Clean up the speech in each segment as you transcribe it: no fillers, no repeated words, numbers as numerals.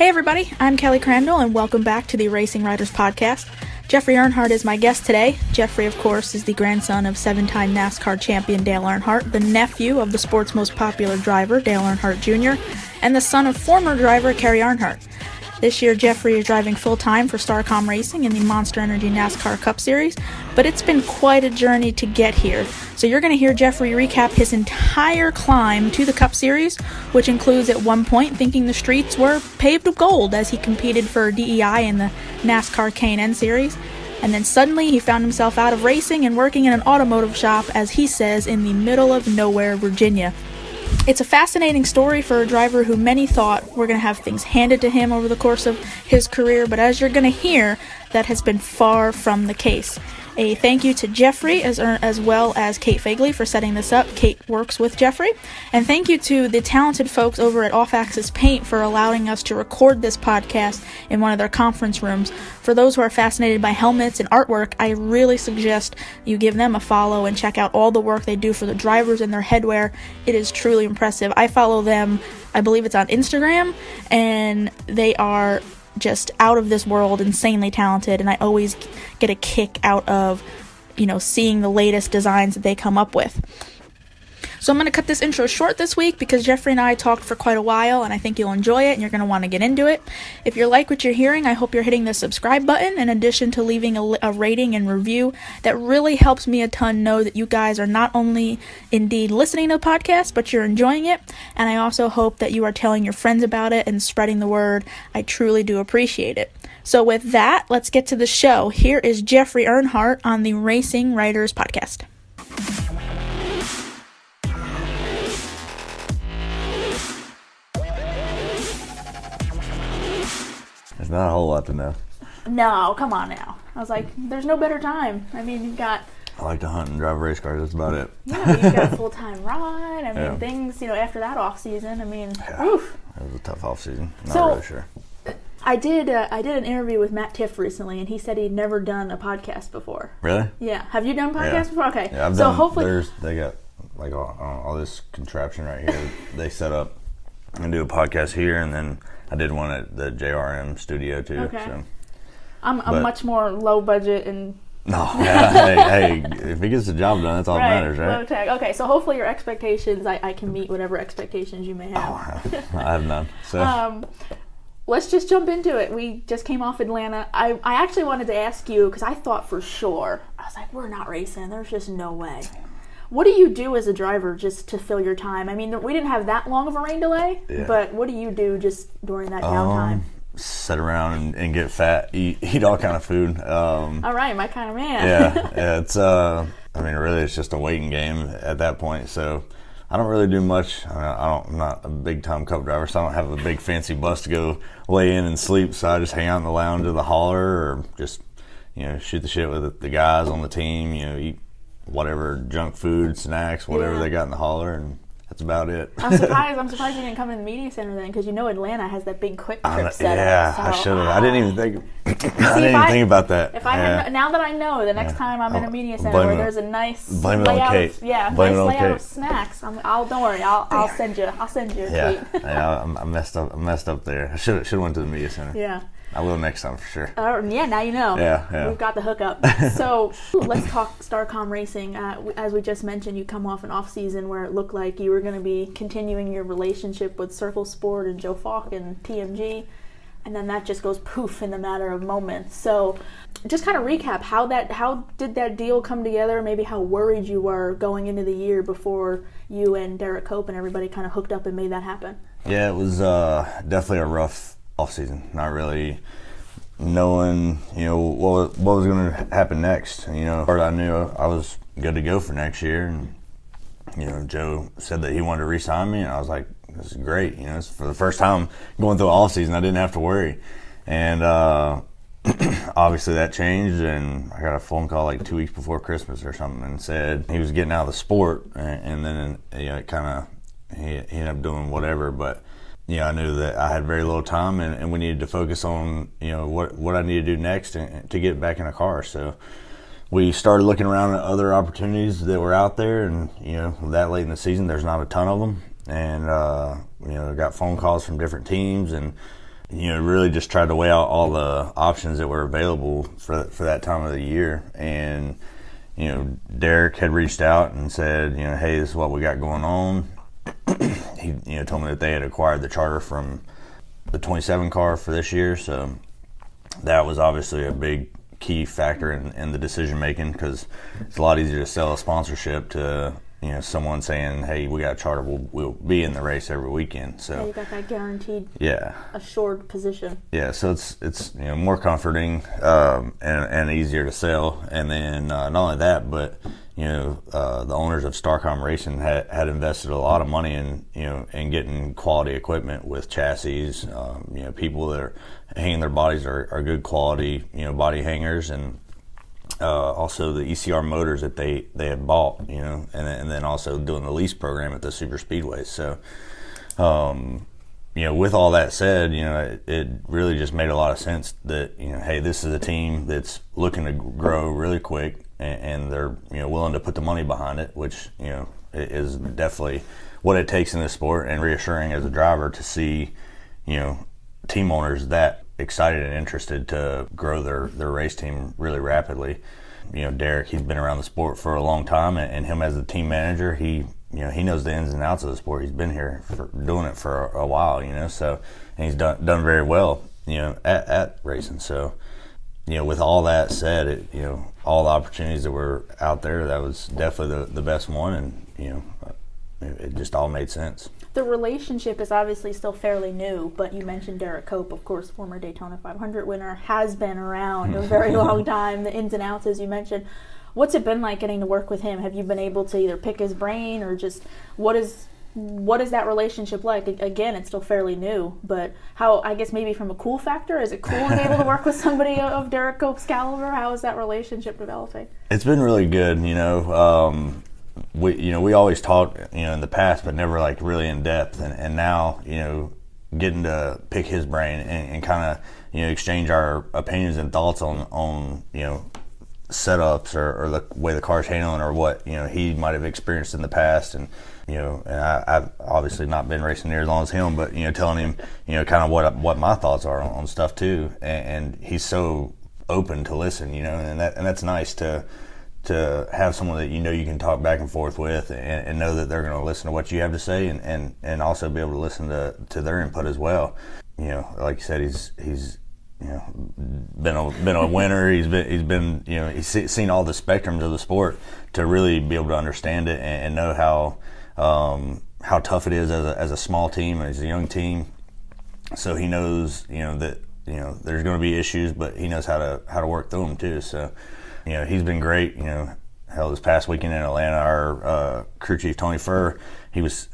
Hey everybody, I'm Kelly Crandall and welcome back to the Racing Writers Podcast. Jeffrey Earnhardt is my guest today. Jeffrey, of course, is the grandson of seven-time NASCAR champion Dale Earnhardt, the nephew of the sport's most popular driver, Dale Earnhardt Jr., and the son of former driver Kerry Earnhardt. This year, Jeffrey is driving full-time for Starcom Racing in the Monster Energy NASCAR Cup Series, but it's been quite a journey to get here. So you're going to hear Jeffrey recap his entire climb to the Cup Series, which includes at one point thinking the streets were paved with gold as he competed for DEI in the NASCAR K&N Series. And then suddenly he found himself out of racing and working in an automotive shop, as he says, in the middle of nowhere, Virginia. It's a fascinating story for a driver who many thought were going to have things handed to him over the course of his career, but as you're going to hear, that has been far from the case. A thank you to Jeffrey as well as Kate Fagley for setting this up. Kate works with Jeffrey. And thank you to the talented folks over at Off Axis Paint for allowing us to record this podcast in one of their conference rooms. For those who are fascinated by helmets and artwork, I really suggest you give them a follow and check out all the work they do for the drivers and their headwear. It is truly impressive. I follow them, I believe it's on Instagram, and they are just out of this world, insanely talented, and I always get a kick out of, seeing the latest designs that they come up with. So I'm going to cut this intro short this week because Jeffrey and I talked for quite a while, and I think you'll enjoy it and you're going to want to get into it. If you like what you're hearing, I hope you're hitting the subscribe button in addition to leaving a rating and review. That really helps me a ton know that you guys are not only indeed listening to the podcast, but you're enjoying it. And I also hope that you are telling your friends about it and spreading the word. I truly do appreciate it. So with that, let's get to the show. Here is Jeffrey Earnhardt on the Racing Writers Podcast. There's not a whole lot to know. No, come on now. I was like, there's no better time. I mean, you've got... I like to hunt and drive race cars. That's about it. Yeah, you've got a full-time ride. I mean, things, after that off-season, oof. It was a tough off-season. Not really sure. I did an interview with Matt Tiff recently, and he said he'd never done a podcast before. Really? Yeah. Have you done podcasts before? Okay. Yeah, I've done. Hopefully... They got, like, all this contraption right here. They set up and do a podcast here, and then... I did one at the JRM studio too. Okay. So. I'm much more low budget and. No, hey, if he gets the job done, that's all that matters, right? Low tech. Okay, so hopefully your expectations, I can meet whatever expectations you may have. Oh, I have none. So. Let's just jump into it. We just came off Atlanta. I actually wanted to ask you because I thought for sure I was like, we're not racing. There's just no way. What do you do as a driver just to fill your time? I mean, we didn't have that long of a rain delay, but what do you do just during that downtime? Sit around and get fat, eat all kind of food. All right, my kind of man. Yeah, it's, really it's just a waiting game at that point, so I don't really do much. I'm not a big-time cup driver, so I don't have a big fancy bus to go lay in and sleep, so I just hang out in the lounge of the hauler or just, shoot the shit with the guys on the team, eat whatever junk food, snacks, whatever they got in the hauler, and that's about it. I'm surprised you didn't come to the media center then, because Atlanta has that big quick trip set up. Yeah, so, I should have. I didn't even think. I didn't even think about that. If I had, now that I know, the next time I'm in a media center where there's a nice layout, of snacks, don't worry, I'll send you a tweet. I messed up there. I should have went to the media center. Yeah. I will next time for sure. Now you know. Yeah. We've got the hookup. So let's talk Starcom Racing. As we just mentioned, you come off an off season where it looked like you were going to be continuing your relationship with Circle Sport and Joe Falk and TMG, and then that just goes poof in the matter of moments. So just kind of recap how did that deal come together? Maybe how worried you were going into the year before you and Derek Cope and everybody kind of hooked up and made that happen. Yeah, it was definitely a rough off season, not really knowing what was going to happen next. I knew I was good to go for next year, and Joe said that he wanted to re-sign me, and I was like, this is great. It's for the first time going through off season I didn't have to worry, and obviously that changed, and I got a phone call like 2 weeks before Christmas or something and said he was getting out of the sport, and then it kind of he ended up doing whatever, but I knew that I had very little time, and we needed to focus on, what I needed to do next to get back in a car. So we started looking around at other opportunities that were out there, and, that late in the season, there's not a ton of them. And, got phone calls from different teams, and really just tried to weigh out all the options that were available for that time of the year. And, Derek had reached out and said, hey, this is what we got going on. He, told me that they had acquired the charter from the 27 car for this year. So that was obviously a big key factor in the decision making, because it's a lot easier to sell a sponsorship to someone saying, hey, we got a charter, we'll be in the race every weekend. So you got that guaranteed, yeah, assured position. Yeah, so it's more comforting and easier to sell. And then not only that, but the owners of Starcom Racing had invested a lot of money in getting quality equipment with chassis. People that are hanging their bodies are good quality body hangers, and also the ECR motors that they had bought, and then also doing the lease program at the super speedways. So, with all that said, it really just made a lot of sense that, hey, this is a team that's looking to grow really quick, and they're, willing to put the money behind it, which, is definitely what it takes in this sport, and reassuring as a driver to see, team owners that excited and interested to grow their race team really rapidly. Derek, he's been around the sport for a long time, and him as the team manager, he knows the ins and outs of the sport. He's been here doing it for a while, so, and he's done very well, at racing. So, with all that said, all the opportunities that were out there, that was definitely the best one, and, it just all made sense. The relationship is obviously still fairly new, but you mentioned Derek Cope, of course, former Daytona 500 winner, has been around a very long time, the ins and outs, as you mentioned. What's it been like getting to work with him? Have you been able to either pick his brain, or just what is that relationship like? Again, it's still fairly new, but how, I guess maybe from a cool factor, is it cool to be able to work with somebody of Derek Cope's caliber? How is that relationship developing? It's been really good, we always talked, in the past, but never like really in depth. And now, getting to pick his brain and kind of, exchange our opinions and thoughts on setups or the way the car's handling, or what, he might have experienced in the past. And, and I've obviously not been racing near as long as him, but, telling him, kind of what my thoughts are on stuff too. And he's so open to listen, and that's nice to have someone that you can talk back and forth with, and know that they're going to listen to what you have to say, and also be able to listen to their input as well. Like you said, he's been a winner. He's been he's seen all the spectrums of the sport to really be able to understand it and know how tough it is as a small team and as a young team. So he knows that there's going to be issues, but he knows how to work through them too. So. He's been great. Hell, this past weekend in Atlanta, our crew chief, Tony Furr, he's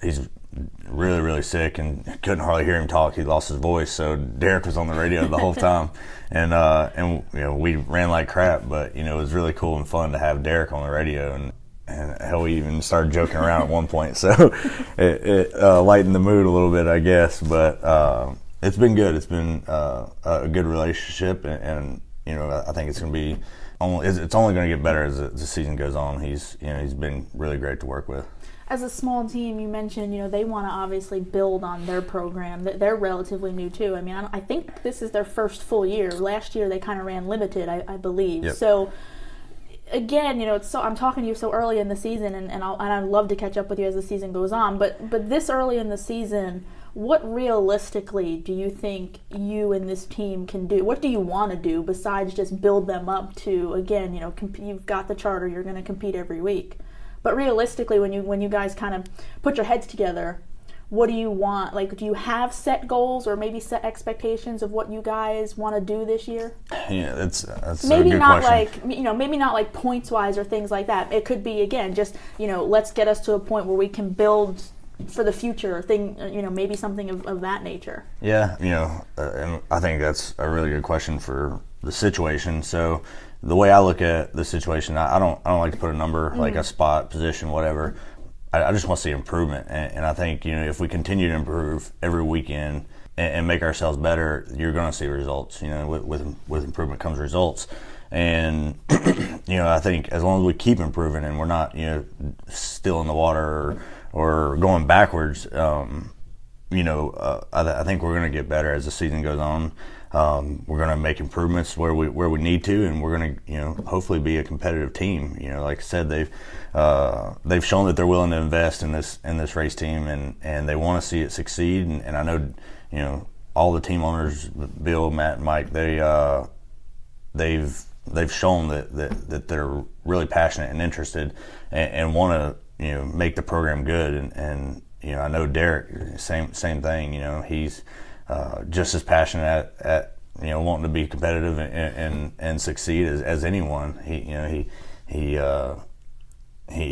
really, really sick and couldn't hardly hear him talk. He lost his voice, so Derek was on the radio the whole time. And we ran like crap, but, it was really cool and fun to have Derek on the radio. And hell, we even started joking around at one point. So it lightened the mood a little bit, I guess. But it's been good. It's been a good relationship, and I think it's going to be it's only going to get better as the season goes on. He's been really great to work with. As a small team, you mentioned they want to obviously build on their program. They're relatively new too. I mean, I think this is their first full year. Last year they kind of ran limited, I believe. Yep. So again, I'm talking to you so early in the season, and I'd love to catch up with you as the season goes on. But this early in the season, what realistically do you think you and this team can do? What do you want to do besides just build them up to, again, you've got the charter, you're going to compete every week. But realistically, when you guys kind of put your heads together, what do you want? Like, do you have set goals or maybe set expectations of what you guys want to do this year? Yeah, that's maybe a good not question. maybe not like points wise or things like that. It could be, again, just let's get us to a point where we can build for the future thing, maybe something of that nature. Yeah, and I think that's a really good question for the situation. So the way I look at the situation, I don't like to put a number, like a spot, position, whatever. I just want to see improvement, and I think if we continue to improve every weekend and make ourselves better, you're going to see results. With improvement comes results, and I think as long as we keep improving and we're not still in the water or going backwards, I think we're going to get better as the season goes on. We're going to make improvements where we need to, and we're going to hopefully be a competitive team. Like I said, they've shown that they're willing to invest in this race team, and they want to see it succeed. And I know all the team owners, Bill, Matt, and Mike, they've shown that they're really passionate and interested and want to make the program good. And I know Derek, same thing. He's just as passionate at wanting to be competitive and succeed as anyone. He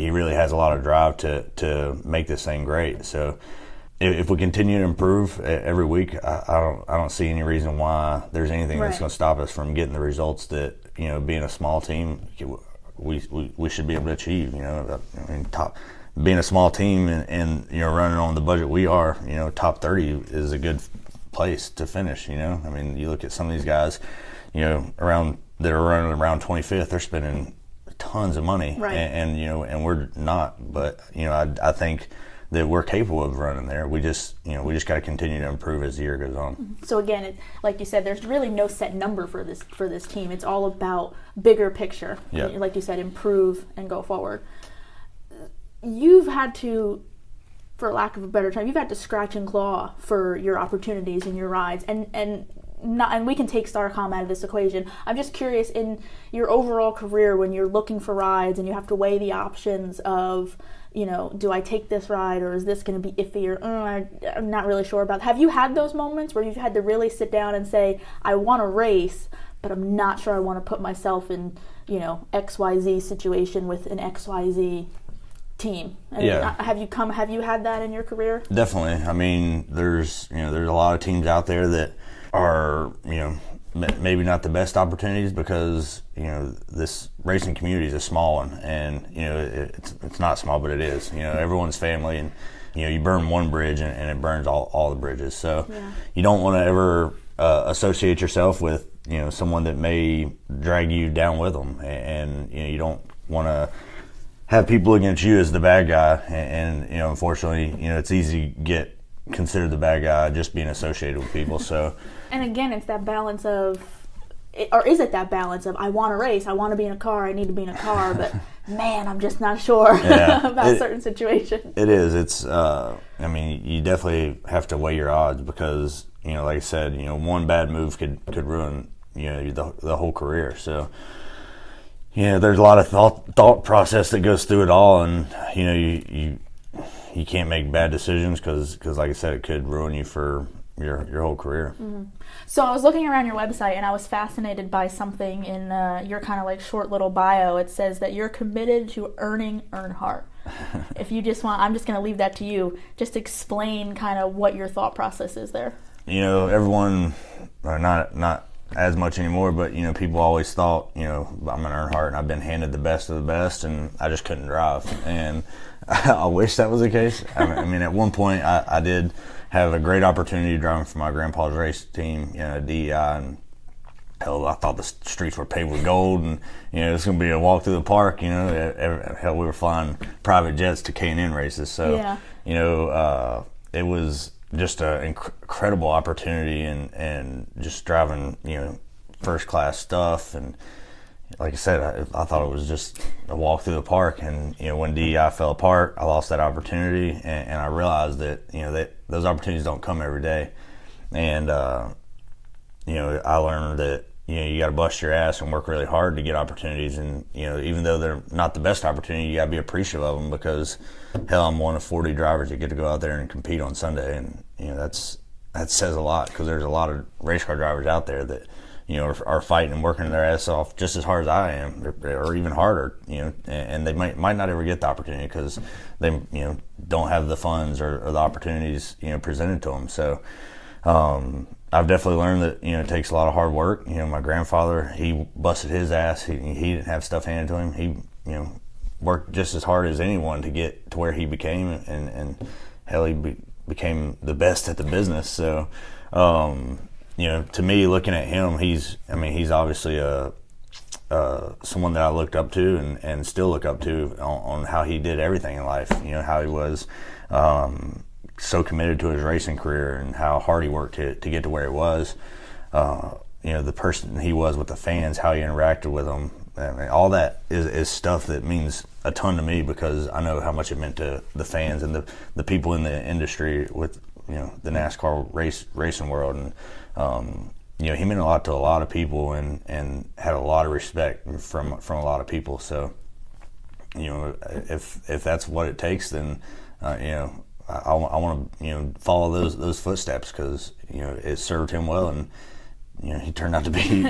really has a lot of drive to make this thing great. So if we continue to improve every week, I don't see any reason why there's anything that's going to stop us from getting the results that being a small team we should be able to achieve. Being a small team and running on the budget we are, top 30 is a good place to finish. I mean, you look at some of these guys, around that are running around 25th, they're spending tons of money, and we're not. But I think that we're capable of running there. We just got to continue to improve as the year goes on. So again, like you said, there's really no set number for this team. It's all about bigger picture. Yep. Like you said, improve and go forward. You've had to, for lack of a better term, you've had to scratch and claw for your opportunities and your rides, and we can take Starcom out of this equation. I'm just curious, in your overall career, when you're looking for rides and you have to weigh the options of, do I take this ride, or is this going to be iffy, or I'm not really sure about. Have you had those moments where you've had to really sit down and say, I want to race, but I'm not sure I want to put myself in, XYZ situation with an XYZ team? Have you had that in your career? Definitely. I mean, there's a lot of teams out there that are maybe not the best opportunities because this racing community is a small one, and it's not small, but it is. Everyone's family, and you burn one bridge and it burns all the bridges. So you don't want to ever associate yourself with someone that may drag you down with them, and you don't want to have people against you as the bad guy, and unfortunately, it's easy to get considered the bad guy just being associated with people. So, and again, it's that balance of, or is it that balance of, I want to race, I want to be in a car, I need to be in a car, but man, I'm just not sure about certain situations. It is. It's. I mean, you definitely have to weigh your odds because like I said, one bad move could ruin the whole career. So. There's a lot of thought process that goes through it all, and you can't make bad decisions because like I said, it could ruin you for your whole career. Mm-hmm. So I was looking around your website, and I was fascinated by something in your kind of like short little bio. It says that you're committed to earning Earnhardt. If you just want, I'm just going to leave that to you. Just explain kind of what your thought process is there. Everyone, not as much anymore, but people always thought I'm an Earnhardt and I've been handed the best of the best, and I just couldn't drive. And I wish that was the case. I mean, at one point I did have a great opportunity driving for my grandpa's race team, DEI, and hell, I thought the streets were paved with gold, and it's going to be a walk through the park. Hell, we were flying private jets to K&N races, so it was just an incredible opportunity, and just driving first class stuff, and like I said, I thought it was just a walk through the park. And when DEI fell apart, I lost that opportunity, and I realized that that those opportunities don't come every day. And I learned that you got to bust your ass and work really hard to get opportunities. And even though they're not the best opportunity, you got to be appreciative of them, because hell, I'm one of 40 drivers that get to go out there and compete on Sunday, and that says a lot, because there's a lot of race car drivers out there that are fighting and working their ass off just as hard as I am, or even harder, and they might not ever get the opportunity because they don't have the funds or the opportunities presented to them. So I've definitely learned that it takes a lot of hard work. My grandfather, he busted his ass. He didn't have stuff handed to him. He worked just as hard as anyone to get to where he became, and hell, he became the best at the business. So to me, looking at him, he's obviously someone that I looked up to and still look up to on how he did everything in life. How he was so committed to his racing career and how hard he worked to get to where he was. The person he was with the fans, how he interacted with them, I mean, all that is stuff that means a ton to me, because I know how much it meant to the fans and the people in the industry with the NASCAR racing world. And he meant a lot to a lot of people and had a lot of respect from a lot of people. So if that's what it takes, then I want to follow those footsteps, because it served him well, and he turned out to be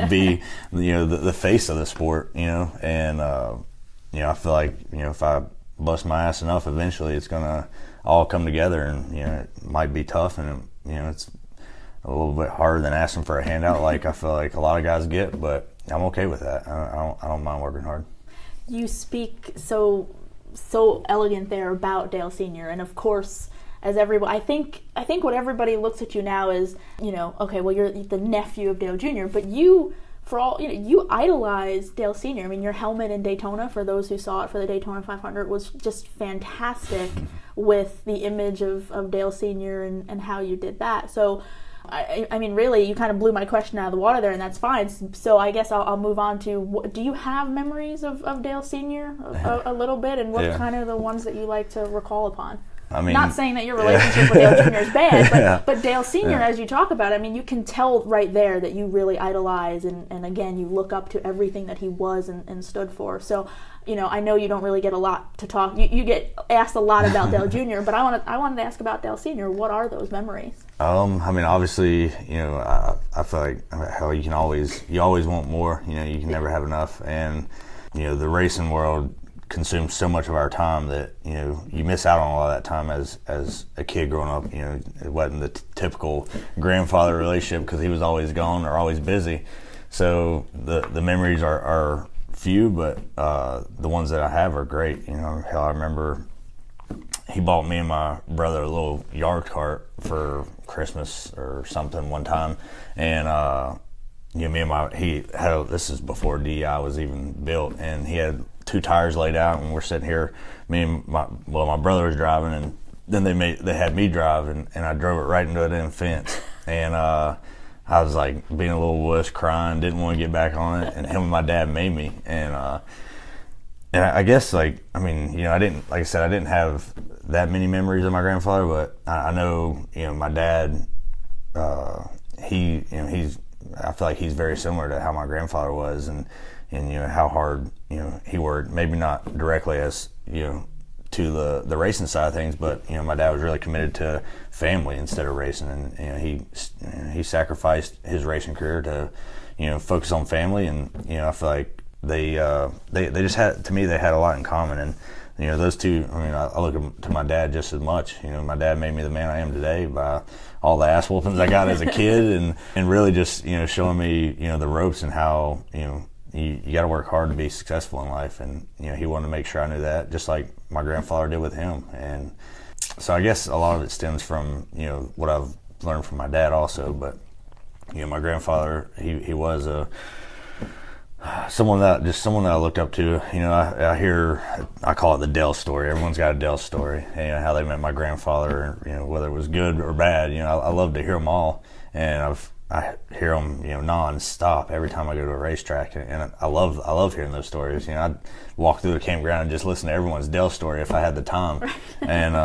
the face of the sport, and I feel like if I bust my ass enough, eventually it's gonna all come together, and it might be tough, and it's a little bit harder than asking for a handout, like I feel like a lot of guys get, but I'm okay with that. I don't mind working hard. You speak so elegant there about Dale Sr., and of course, as everybody, I think what everybody looks at you now is, okay, well, you're the nephew of Dale Jr., but you idolize Dale Sr. I mean, your helmet in Daytona, for those who saw it for the Daytona 500, was just fantastic with the image of Dale Sr. and how you did that. So, I mean, really, you kind of blew my question out of the water there, and that's fine. So I guess I'll move on to, do you have memories of Dale Sr. a little bit, and what kind of the ones that you like to recall upon? I mean, not saying that your relationship with Dale Jr. is bad, but Dale Sr., as you talk about, I mean, you can tell right there that you really idolize, and again, you look up to everything that he was and stood for. So, I know you don't really get a lot to talk. You get asked a lot about Dale Jr., but I wanted to ask about Dale Sr. What are those memories? I mean, obviously, I feel like how you always want more. You can never have enough, and the racing world consumes so much of our time that you miss out on a lot of that time as a kid growing up. It wasn't the typical grandfather relationship, because he was always gone or always busy. So the memories are few, but the ones that I have are great. Hell, I remember he bought me and my brother a little yard cart for Christmas or something one time, and this is before DI was even built, and he had 2 tires laid out, and we're sitting here, my brother was driving, and then they had me drive, and I drove it right into a damn fence, and I was like being a little wuss, crying, didn't want to get back on it, and him and my dad made me, and I guess, like, I mean, I didn't have that many memories of my grandfather, but I know, my dad, I feel like he's very similar to how my grandfather was, and how hard he worked. Maybe not directly as to the racing side of things, but my dad was really committed to family instead of racing, and he sacrificed his racing career to focus on family, and I feel like they just had, to me, they had a lot in common, and those two, I mean, I look up to my dad just as much. My dad made me the man I am today by all the ass whoopings I got as a kid, and really just showing me the ropes, and how you got to work hard to be successful in life, and he wanted to make sure I knew that, just like my grandfather did with him. And so I guess a lot of it stems from what I've learned from my dad also, but my grandfather, he was someone that I looked up to. I call it the Dale story. Everyone's got a Dale story, and how they met my grandfather, whether it was good or bad. I love to hear them all, and I hear them, non-stop every time I go to a racetrack, and I love hearing those stories. I'd walk through the campground and just listen to everyone's Dale story if I had the time, and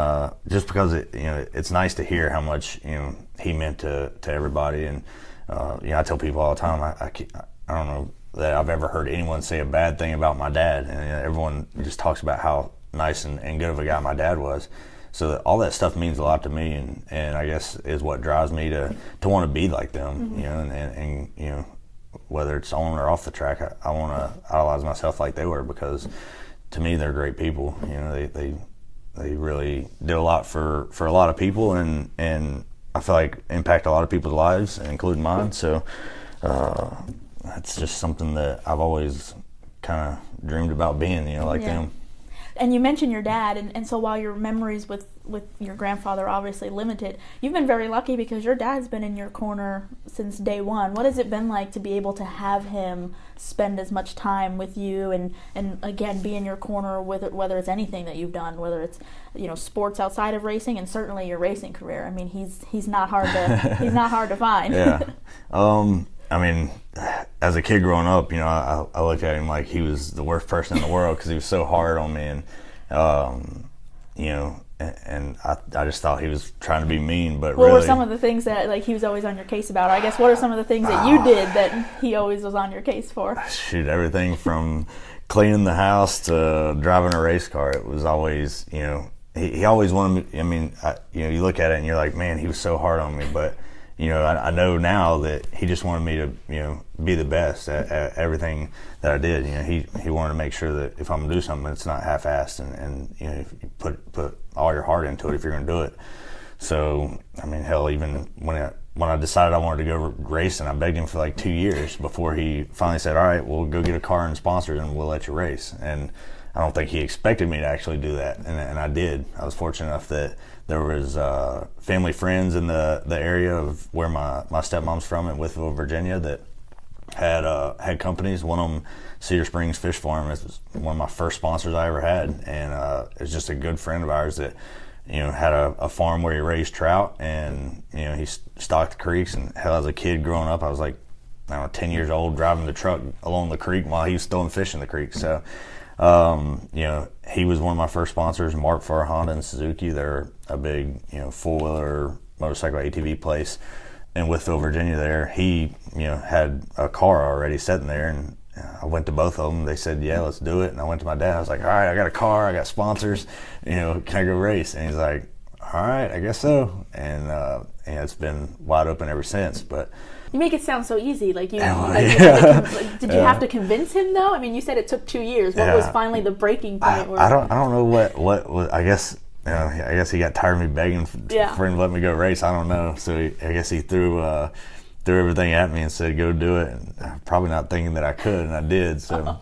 just because it's nice to hear how much he meant to everybody, and I tell people all the time, I don't know that I've ever heard anyone say a bad thing about my dad, and everyone just talks about how nice and good of a guy my dad was. So all that stuff means a lot to me, and I guess is what drives me to want to be like them, and whether it's on or off the track, I want to idolize myself like they were, because to me they're great people. They really did a lot for a lot of people, and I feel like impact a lot of people's lives, including mine. So that's just something that I've always kind of dreamed about being, like them. And you mentioned your dad, and so while your memories with your grandfather are obviously limited, you've been very lucky because your dad's been in your corner since day one. What has it been like to be able to have him spend as much time with you and again, be in your corner with it, whether it's anything that you've done, whether it's, sports outside of racing and certainly your racing career? I mean, he's not hard to find. Yeah. I mean, as a kid growing up, I looked at him like he was the worst person in the world because he was so hard on me, and and I just thought he was trying to be mean. But what were some of the things that he was always on your case about? Or I guess what are some of the things that you did that he always was on your case for? Shoot, everything from cleaning the house to driving a race car. It was always, he always wanted me. I mean, you look at it and you're like, man, he was so hard on me, but. I know now that he just wanted me to, be the best at everything that I did. He wanted to make sure that if I'm gonna do something, it's not half-assed, and if you put all your heart into it if you're gonna do it. So, I mean, hell, even when I decided I wanted to go racing, I begged him for like 2 years before he finally said, all right, we'll go get a car and sponsors and we'll let you race. And I don't think he expected me to actually do that, and I did. I was fortunate enough that there was family friends in the area of where my stepmom's from in Whitfield, Virginia, that had companies. One of them, Cedar Springs Fish Farm, is one of my first sponsors I ever had, and it's just a good friend of ours that had a farm where he raised trout, and he stocked the creeks. And hell, as a kid growing up, I was like, I don't know, 10 years old, driving the truck along the creek while he was throwing fish in the creek. So. He was one of my first sponsors. Mark for Honda and Suzuki. They're a big, four-wheeler motorcycle ATV place in Whitfield, Virginia. There, he, had a car already sitting there, and I went to both of them. They said, "Yeah, let's do it." And I went to my dad. I was like, "All right, I got a car. I got sponsors. Can I go race?" And he's like, "All right, I guess so." And it's been wide open ever since. But. You make it sound so easy. Did you have to convince him though? I mean, you said it took 2 years. What was finally the breaking point? I don't know what I guess. I guess he got tired of me begging for him to let me go race. I don't know. So I guess he threw everything at me and said, "Go do it." And probably not thinking that I could, and I did. So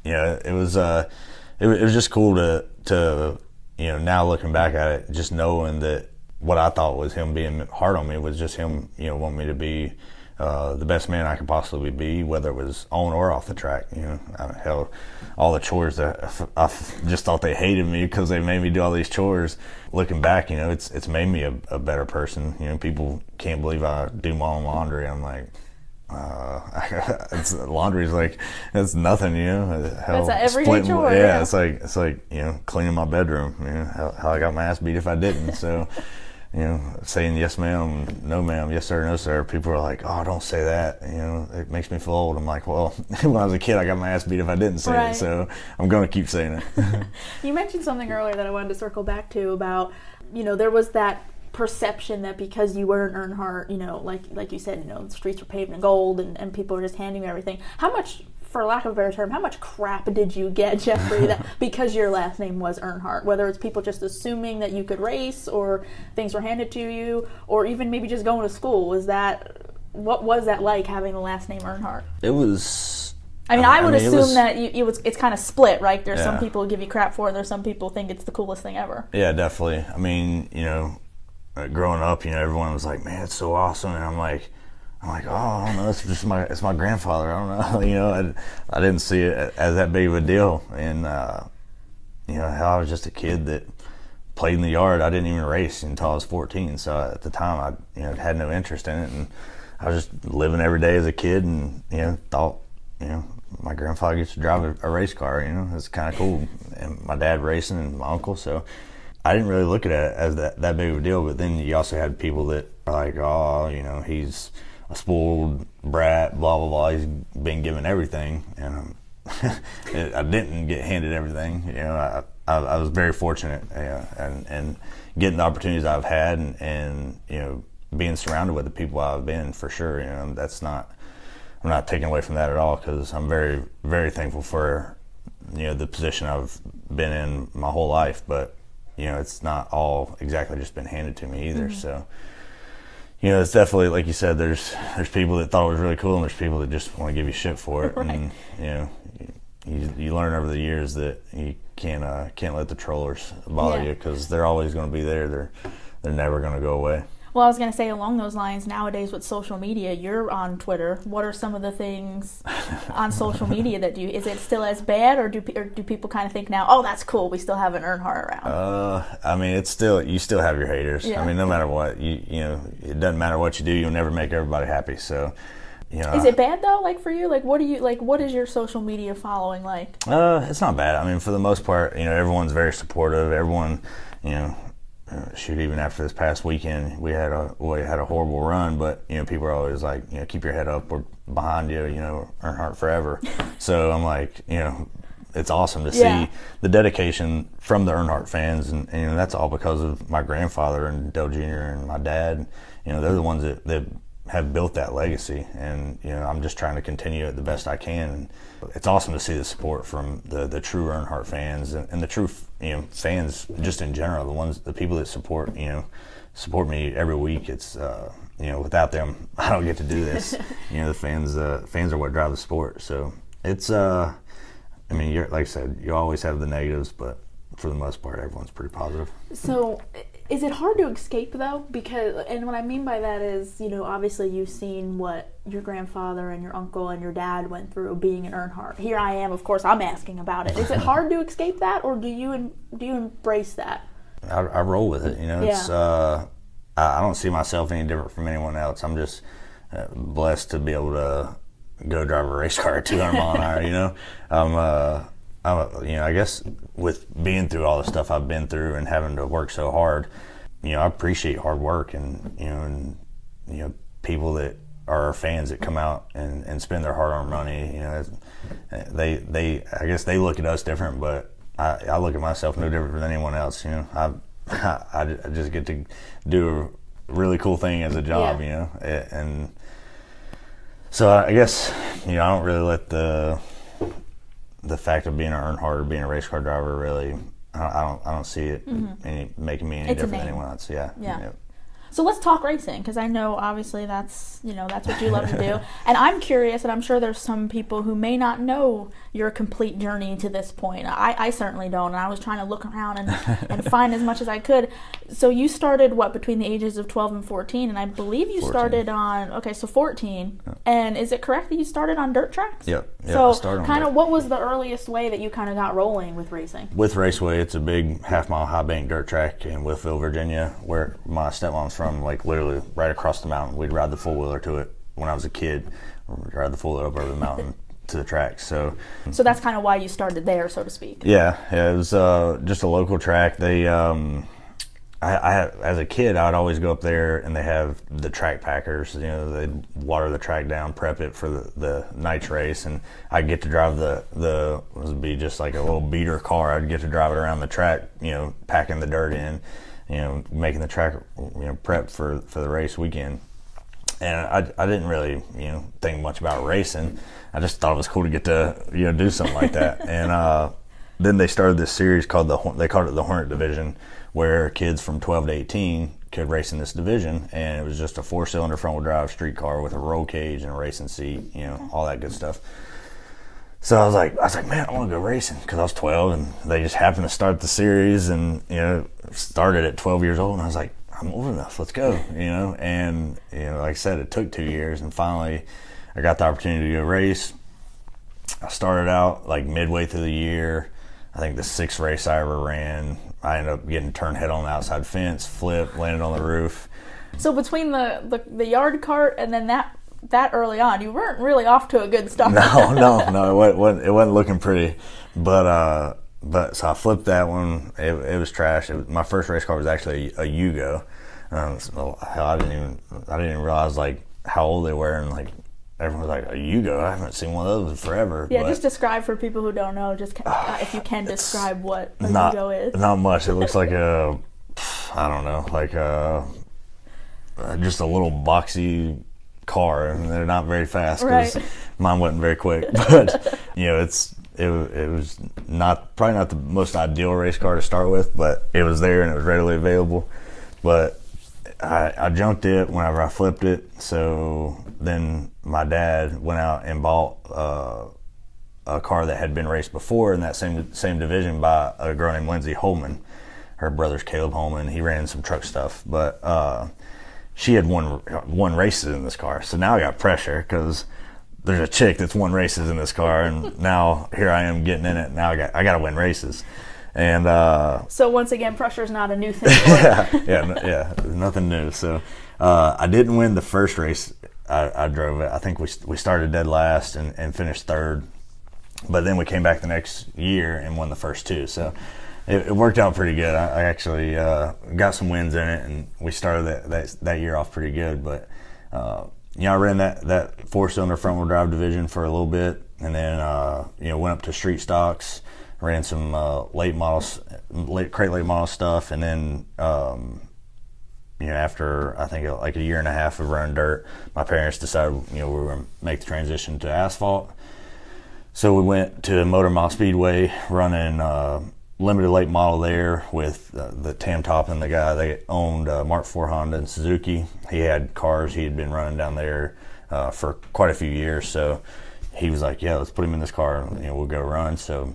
it was just cool to now looking back at it, just knowing that what I thought was him being hard on me was just him wanting me to be the best man I could possibly be, whether it was on or off the track. Hell, all the chores that I just thought they hated me because they made me do all these chores. Looking back, it's made me a better person. People can't believe I do my own laundry. I'm like, laundry's like, it's nothing, Hell, it's an everyday chore. Yeah, it's like cleaning my bedroom. How I got my ass beat if I didn't. So. Saying yes ma'am, no ma'am, yes sir, no sir. People are like, "Oh, don't say that." It makes me feel old. I'm like, well, when I was a kid, I got my ass beat if I didn't say it. So I'm going to keep saying it. You mentioned something earlier that I wanted to circle back to about, there was that perception that because you were an Earnhardt, like you said, the streets were paved in gold and people were just handing you everything. How much, for lack of a better term, how much crap did you get, Jeffrey, that because your last name was Earnhardt? Whether it's people just assuming that you could race, or things were handed to you, or even maybe just going to school. What was that like, having the last name Earnhardt? It was. I would assume that it's kind of split, right? There's some people who give you crap for it, and there's some people who think it's the coolest thing ever. Yeah, definitely. Growing up, everyone was like, "Man, it's so awesome," and I'm like, oh, I don't know. It's my grandfather. I don't know. I didn't see it as that big of a deal. And I was just a kid that played in the yard. I didn't even race until I was 14. So at the time, I had no interest in it, and I was just living every day as a kid, and thought my grandfather gets to drive a race car. It's kind of cool. And my dad racing, and my uncle. So I didn't really look at it as that big of a deal. But then you also had people that are like, oh, he's a spoiled brat, blah, blah, blah. He's been given everything. And I didn't get handed everything. I was very fortunate and getting the opportunities I've had and being surrounded with the people I've been, for sure. I'm not taking away from that at all, because I'm very, very thankful for, the position I've been in my whole life. But, it's not all exactly just been handed to me either. Mm-hmm. So, it's definitely, like you said, there's people that thought it was really cool, and there's people that just want to give you shit for it. Right. And, you you learn over the years that you can't let the trollers bother you, because they're always going to be there. They're never going to go away. Well, I was going to say, along those lines, nowadays with social media, you're on Twitter. What are some of the things on social media that is it still as bad, or do people kind of think now, oh, that's cool, we still have an Earnhardt around? I mean, you still have your haters. I mean, no matter what, you know, it doesn't matter what you do, you'll never make everybody happy. So, you know. Is it bad though, like for you? Like, what is your social media following like? It's not bad. I mean, for the most part, you know, everyone's very supportive. Everyone, you know. Shoot, even after this past weekend, we had a horrible run, but you know, people are always like, you know, keep your head up, we're behind you, you know, Earnhardt forever. So I'm like, you know, it's awesome to see the dedication from the Earnhardt fans, and you know, that's all because of my grandfather and Dale Jr. and my dad. You know, they're the ones that have built that legacy, and you know, I'm just trying to continue it the best I can. And it's awesome to see the support from the true Earnhardt fans and the true, you know, fans just in general, the people that support me every week. It's you know, without them, I don't get to do this. You know, the fans are what drive the sport. So it's I mean, like I said, you always have the negatives, but for the most part, everyone's pretty positive. So, is it hard to escape though? Because, and what I mean by that is, you know, obviously you've seen what your grandfather and your uncle and your dad went through being an Earnhardt. Here I am, of course, I'm asking about it. Is it hard to escape that, or do you embrace that? I roll with it. You know, it's I don't see myself any different from anyone else. I'm just blessed to be able to go drive a race car at 200 mile an hour. You know, you know, I guess with being through all the stuff I've been through and having to work so hard, you know, I appreciate hard work, and you know, people that are our fans that come out and spend their hard-earned money. You know, they I guess they look at us different, but I look at myself no different than anyone else. You know, I just get to do a really cool thing as a job. You know, and so I guess, you know, I don't really let the fact of being an Earnhardt or being a race car driver really, I don't see it making me any different than anyone else. Yeah. So let's talk racing, because I know obviously that's what you love to do. And I'm curious, and I'm sure there's some people who may not know your complete journey to this point. I certainly don't, and I was trying to look around and find as much as I could. So you started, between the ages of 12 and 14, and I believe you 14. started on, 14. Yep. And is it correct that you started on dirt tracks? Yep. So kind of what was the earliest way that you kind of got rolling with racing? With Raceway, it's a big half-mile high bank dirt track in Wytheville, Virginia, where my stepmom's from, like literally right across the mountain. We'd ride the four-wheeler to it when I was a kid. We'd ride the four-wheeler up over the mountain to the track. So that's kind of why you started there, so to speak. Yeah, it was just a local track. They, as a kid, I'd always go up there, and they have the track packers. You know, they'd water the track down, prep it for the night's race, and I'd get to drive it would be just like a little beater car. I'd get to drive it around the track, you know, packing the dirt in, you know, making the track, you know, prep for the race weekend. And I didn't really, you know, think much about racing. I just thought it was cool to get to, you know, do something like that. And then they started this series called they called it the Hornet Division, where kids from 12 to 18 could race in this division. And it was just a 4-cylinder front-wheel drive street car with a roll cage and a racing seat, you know, all that good stuff. So I was like, man, I want to go racing, because I was 12, and they just happened to start the series, and you know, started at 12 years old, and I was like, I'm old enough, let's go, you know. And you know, like I said, it took 2 years, and finally, I got the opportunity to go race. I started out like midway through the year. I think the 6th race I ever ran, I ended up getting turned head on the outside fence, flipped, landed on the roof. So between the yard cart and then that early on, you weren't really off to a good start. No, it wasn't looking pretty. But so I flipped that one. It was trash. My first race car was actually a Yugo. So I didn't even realize like how old they were, and like everyone was like, a Yugo? I haven't seen one of those in forever. Yeah, just describe for people who don't know, just if you can describe what a Yugo is. Not much. It looks like just a little boxy car, and they're not very fast, because mine wasn't very quick. But you know, it was probably not the most ideal race car to start with, but it was there and it was readily available. But I junked it whenever I flipped it. So then my dad went out and bought a car that had been raced before in that same division by a girl named Lindsay Holman. Her brother's Caleb Holman. He ran some truck stuff, but she had won races in this car. So now I got pressure because there's a chick that's won races in this car, and now here I am getting in it. Now I got to win races. And so once again, pressure is not a new thing. yeah, nothing new. So I didn't win the first race I drove it. I think we started dead last and finished third, but then we came back the next year and won the first two. So it worked out pretty good. I actually got some wins in it, and we started that year off pretty good. But I ran that 4-cylinder front-wheel drive division for a little bit, and then went up to street stocks. Ran some crate late model stuff, and then after I think like a year and a half of running dirt, my parents decided we were going to make the transition to asphalt. So we went to Motor Mile Speedway, running limited late model there with the Tam Toppin, the guy that owned Mark IV Honda and Suzuki. He had cars he had been running down there for quite a few years, so he was like, "Yeah, let's put him in this car, and we'll go run." So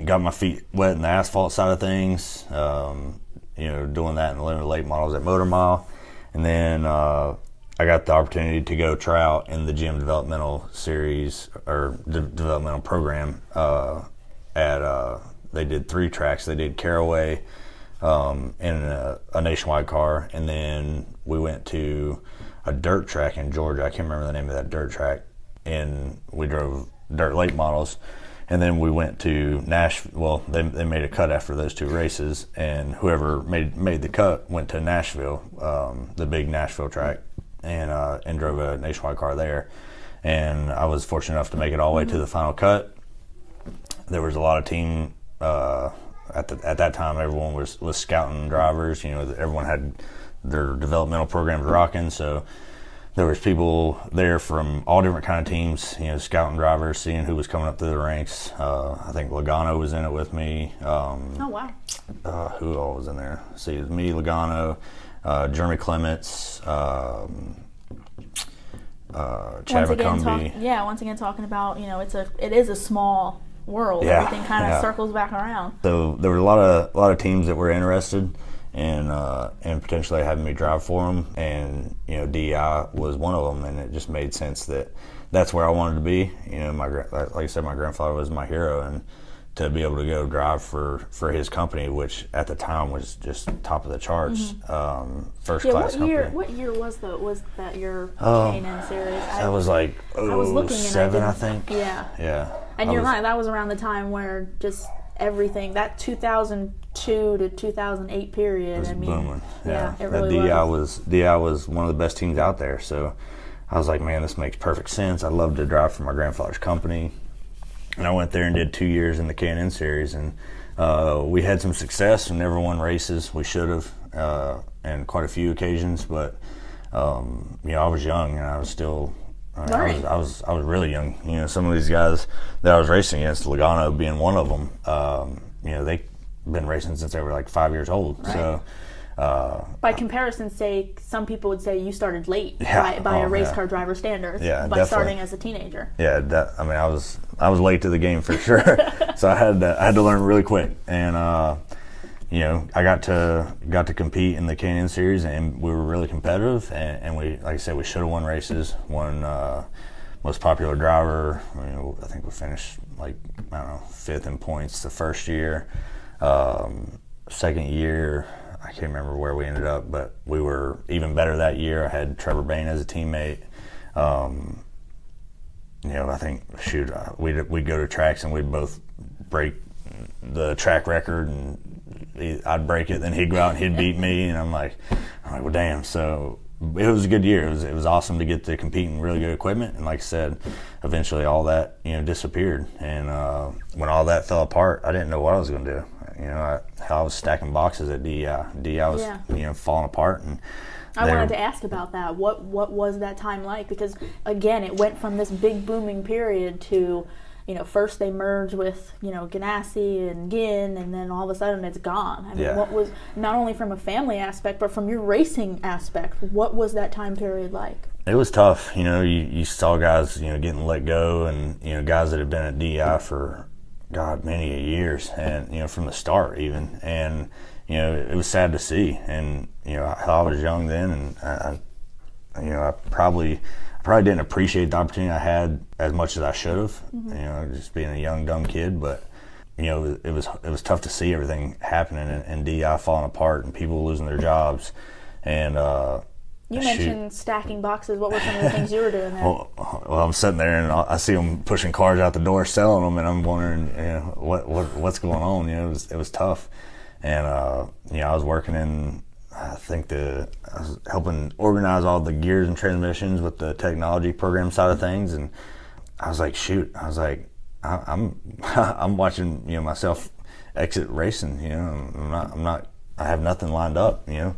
got my feet wet in the asphalt side of things, doing that in the limited late models at Motor Mile. And then I got the opportunity to go try out in the GM developmental series or developmental program they did 3 tracks. They did Caraway in a nationwide car, and then we went to a dirt track in Georgia. I can't remember the name of that dirt track, and we drove dirt late models. And then we went to Nashville. Well, they made a cut after those 2 races, and whoever made the cut went to Nashville, the big Nashville track, and drove a nationwide car there. And I was fortunate enough to make it all the way to the final cut. There was a lot of team at that time. Everyone was scouting drivers. Everyone had their developmental programs rocking. So there was people there from all different kind of teams, scouting drivers, seeing who was coming up through the ranks. I think Logano was in it with me. Oh, wow. Who all was in there? See, it was me, Logano, Jeremy Clements, Chad McCumbee. Once again talking about, it is a small world. Yeah, everything kind of circles back around. So there were a lot of teams that were interested and potentially having me drive for them, and DEI was one of them, and it just made sense that that's where I wanted to be. Like I said, my grandfather was my hero, and to be able to go drive for his company, which at the time was just top of the charts, first class company. What year was that your K&N series? That was like 07, I think. Yeah. And you're right. That was around the time where just everything, that 2002 to 2008 period. Was booming. Yeah, it really was. DI was one of the best teams out there. So I was like, man, this makes perfect sense. I'd love to drive for my grandfather's company. And I went there and did 2 years in the K&N series, and we had some success and never won races. We should have, and quite a few occasions. But I was young, and I was still. I was really young. Some of these guys that I was racing against, Logano being one of them. They've been racing since they were like 5 years old. Right. So. By comparison's sake, some people would say you started late by a race car driver standard. Yeah, by starting as a teenager. Yeah, I was late to the game for sure. So I had to learn really quick, and I got to compete in the K&N series, and we were really competitive, and we, like I said, we should have won races. Won most popular driver. I think we finished 5th in points the first year. Second year, I can't remember where we ended up, but we were even better that year. I had Trevor Bain as a teammate. I think, we'd go to tracks and we'd both break the track record, and I'd break it, then he'd go out and he'd beat me, and I'm like, well, damn. So it was a good year. It was awesome to get to compete in really good equipment, and like I said, eventually all that disappeared, and when all that fell apart, I didn't know what I was going to do. I was stacking boxes at DEI. DEI was falling apart, and I wanted to ask about that. What was that time like? Because again, it went from this big booming period to, first they merged with Ganassi and Ginn, and then all of a sudden it's gone. What was, not only from a family aspect but from your racing aspect, what was that time period like? It was tough. You saw guys, getting let go, and, guys that had been at DEI for, God, many years, and, from the start even. And, it was sad to see. And, I was young then, and I probably didn't appreciate the opportunity I had as much as I should have, just being a young, dumb kid. But, it was tough to see everything happening and DEI falling apart and people losing their jobs. And, you mentioned stacking boxes. What were some of the things you were doing there? Well, I'm sitting there and I see them pushing cars out the door, selling them, and I'm wondering, what's going on. It was tough. And, I was working in, I was helping organize all the gears and transmissions with the technology program side of things. And I was like, I'm watching, myself exit racing. I have nothing lined up, here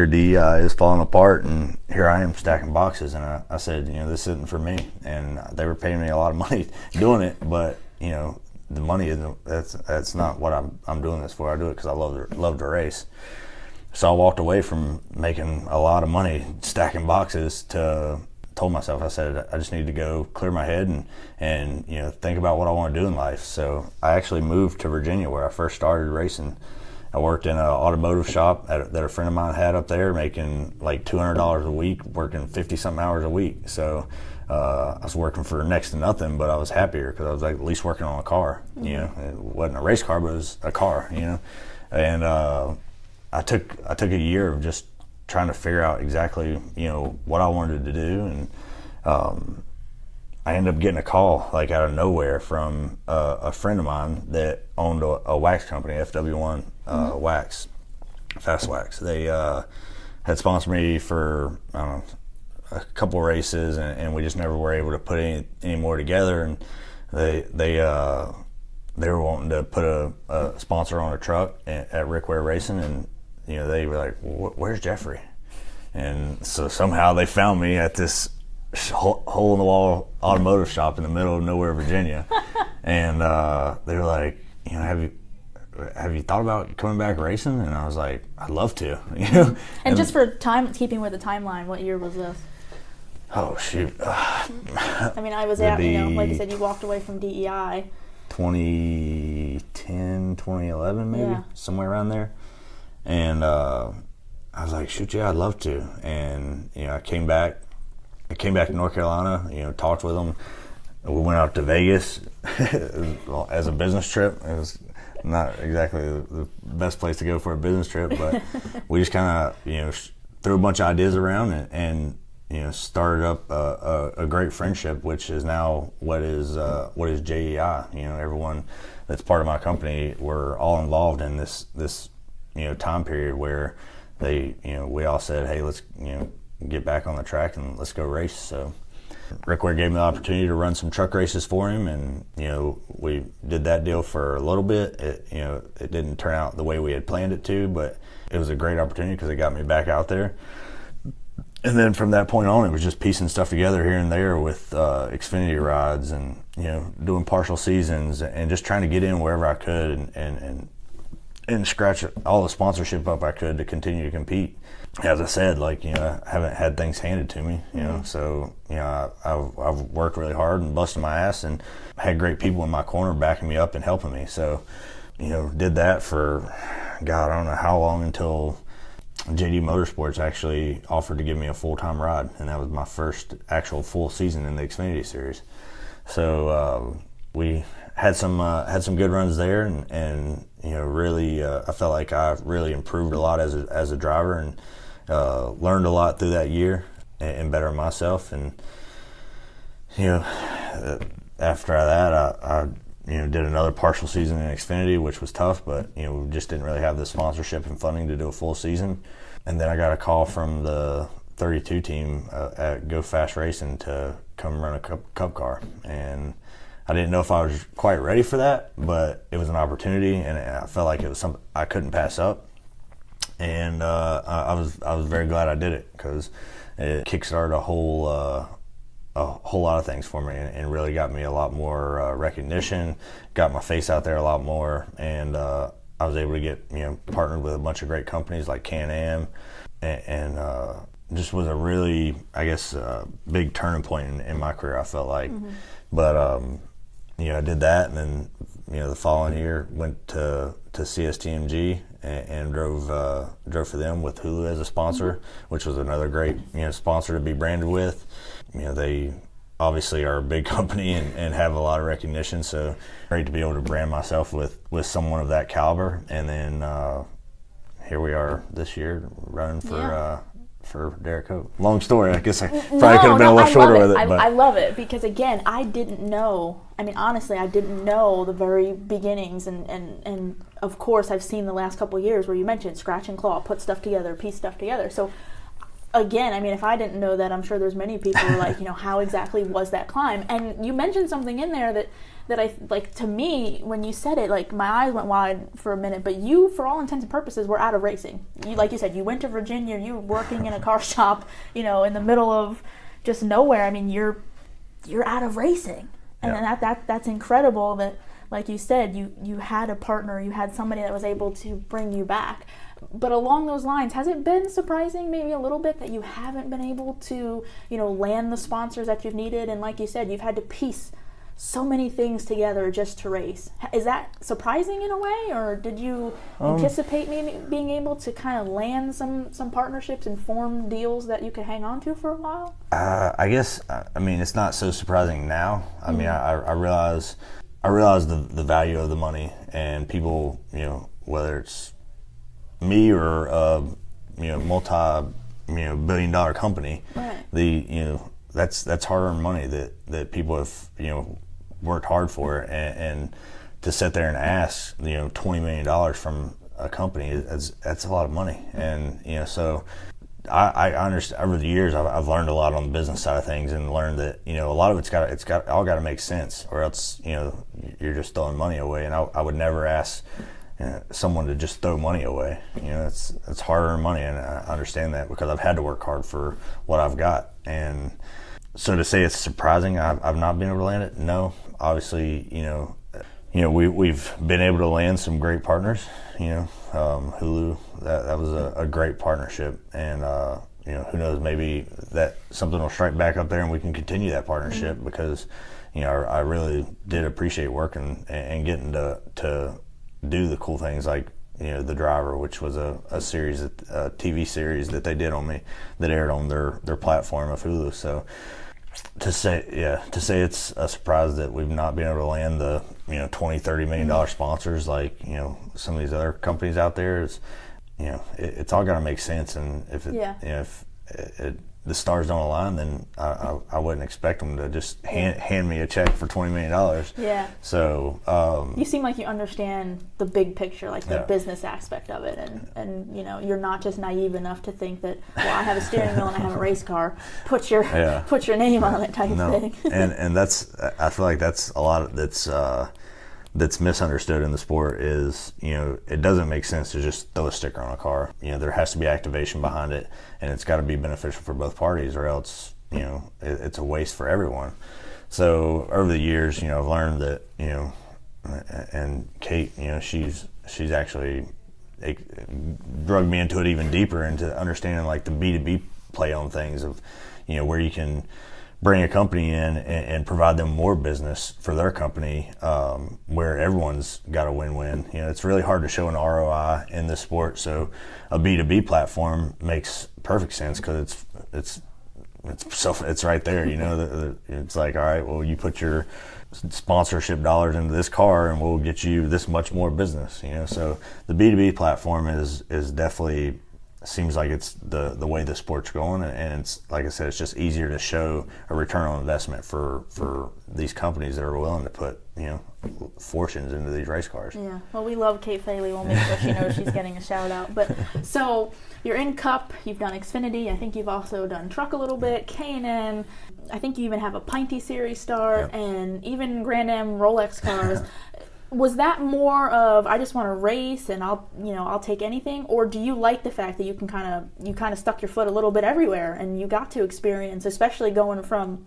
DEI is falling apart, and here I am stacking boxes. And I said, this isn't for me. And they were paying me a lot of money doing it, but the money isn't. That's not what I'm doing this for. I do it because I love to race. So I walked away from making a lot of money stacking boxes told myself, I said, I just need to go clear my head and think about what I want to do in life. So I actually moved to Virginia, where I first started racing. I worked in an automotive shop that a friend of mine had up there, making like $200 a week, working 50-something hours a week. So I was working for next to nothing, but I was happier because I was like at least working on a car. It wasn't a race car, but it was a car. And I took a year of just trying to figure out exactly what I wanted to do, and I ended up getting a call like out of nowhere from a friend of mine that owned a wax company, FW1 Wax, Fast Wax. They had sponsored me for a couple races, and we just never were able to put any more together. And they were wanting to put a sponsor on a truck at Rick Ware Racing, and they were like, "Where's Jeffrey?" And so somehow they found me at this hole in the wall automotive shop in the middle of nowhere, Virginia. And they were like, have you thought about coming back racing? And I was like, I'd love to. And just for keeping with the timeline, what year was this? Oh shoot. I was out, like you said, you walked away from DEI. 2010, 2011 maybe, somewhere around there. And I was like, shoot, yeah, I'd love to. And I came back to North Carolina, talked with them. We went out to Vegas as a business trip. It was not exactly the best place to go for a business trip, but we just kind of, threw a bunch of ideas around and started up a great friendship, which is now what is JEI. Everyone that's part of my company, we're all involved in this time period where we all said, hey, let's get back on the track and let's go race. So Rick Ware gave me the opportunity to run some truck races for him, and we did that deal for a little bit. It didn't turn out the way we had planned it to, but it was a great opportunity because it got me back out there. And then from that point on, it was just piecing stuff together here and there with Xfinity rides and doing partial seasons and just trying to get in wherever I could and scratch all the sponsorship up I could to continue to compete. As I said, I haven't had things handed to me, so I've worked really hard and busted my ass and had great people in my corner backing me up and helping me. So, did that for, God, I don't know how long, until JD Motorsports actually offered to give me a full-time ride, and that was my first actual full season in the Xfinity Series. So we had some good runs there, and really I felt like I really improved a lot as a driver, and learned a lot through that year and better myself. And after that I did another partial season in Xfinity, which was tough, but we just didn't really have the sponsorship and funding to do a full season. And then I got a call from the 32 team at Go Fast Racing to come run a cup car, and I didn't know if I was quite ready for that, but it was an opportunity, and I felt like it was something I couldn't pass up. And I was very glad I did it, because it kickstarted a whole lot of things for me, and really got me a lot more recognition, got my face out there a lot more, and I was able to get partnered with a bunch of great companies like Can-Am, and just was a really, I guess, big turning point in my career, I felt like. But, I did that, and then, the following year went to CSTMG and drove for them with Hulu as a sponsor, which was another great, sponsor to be branded with. They obviously are a big company and have a lot of recognition, so great to be able to brand myself with someone of that caliber. And then here we are this year running for Derek Hope. Long story. I guess I probably could have been a little shorter with it. I love it because, again, I didn't know. I mean, honestly, I didn't know the very beginnings. And of course, I've seen the last couple of years where you mentioned scratch and claw, put stuff together, piece stuff together. So, again, I mean, if I didn't know that, I'm sure there's many people who are like, how exactly was that climb? And you mentioned something in there that I, like, to me, when you said it, like, my eyes went wide for a minute, but you, for all intents and purposes, were out of racing. You, like you said, you went to Virginia, you were working in a car shop, in the middle of just nowhere. I mean, you're out of racing. And that's incredible that, like you said, you had a partner, you had somebody that was able to bring you back. But along those lines, has it been surprising maybe a little bit that you haven't been able to, land the sponsors that you've needed? And like you said, you've had to piece so many things together just to race. Is that surprising in a way, or did you anticipate maybe being able to kind of land some partnerships and form deals that you could hang on to for a while? I guess, I mean, it's not so surprising now. I mean, I realize the value of the money, and people, whether it's me or multi-billion-dollar company, right. That's hard-earned money that people have worked hard for, and to sit there and ask $20 million from a company, that's a lot of money. And so I understand. Over the years, I've learned a lot on the business side of things, and learned that a lot of it's all got to make sense, or else you're just throwing money away. And I would never ask someone to just throw money away. It's hard-earned money, and I understand that because I've had to work hard for what I've got. And so to say it's surprising I've not been able to land it, no. Obviously, we've been able to land some great partners. Hulu, that was a great partnership, and who knows, maybe that something will strike back up there and we can continue that partnership, because I really did appreciate working and getting to do the cool things like The Driver, which was a TV series that they did on me that aired on their platform of Hulu. So to say it's a surprise that we've not been able to land the $20-30 million sponsors like some of these other companies out there is it's all got to make sense. And if the stars don't align, then I wouldn't expect them to just hand me a check for $20 million. Yeah. So you seem like you understand the big picture, like the business aspect of it, and you're not just naive enough to think that, well, I have a steering wheel and I have a race car, put your name on it type of thing. and I feel like that's a lot of that's misunderstood in the sport is, it doesn't make sense to just throw a sticker on a car. There has to be activation behind it, and it's got to be beneficial for both parties, or else, it's a waste for everyone. So over the years, I've learned that, and Kate, she's actually drugged me into it even deeper, into understanding like the B2B play on things of, where you can bring a company in and provide them more business for their company, where everyone's got a win-win. It's really hard to show an ROI in this sport, so a B2B platform makes perfect sense because it's right there. It's like, all right, well, you put your sponsorship dollars into this car and we'll get you this much more business. So the B2B platform is definitely, seems like it's the way the sport's going, and it's, like I said, it's just easier to show a return on investment for these companies that are willing to put fortunes into these race cars. Yeah, well, we love Kate Faley. We'll make sure she knows she's getting a shout out. But so you're in Cup, you've done Xfinity, I think you've also done Truck a little bit, K&N, I think you even have a Pinty Series start, and even Grand Am Rolex cars. Was that more of, I just want to race and I'll take anything, or do you like the fact that you kind of stuck your foot a little bit everywhere and you got to experience, especially going from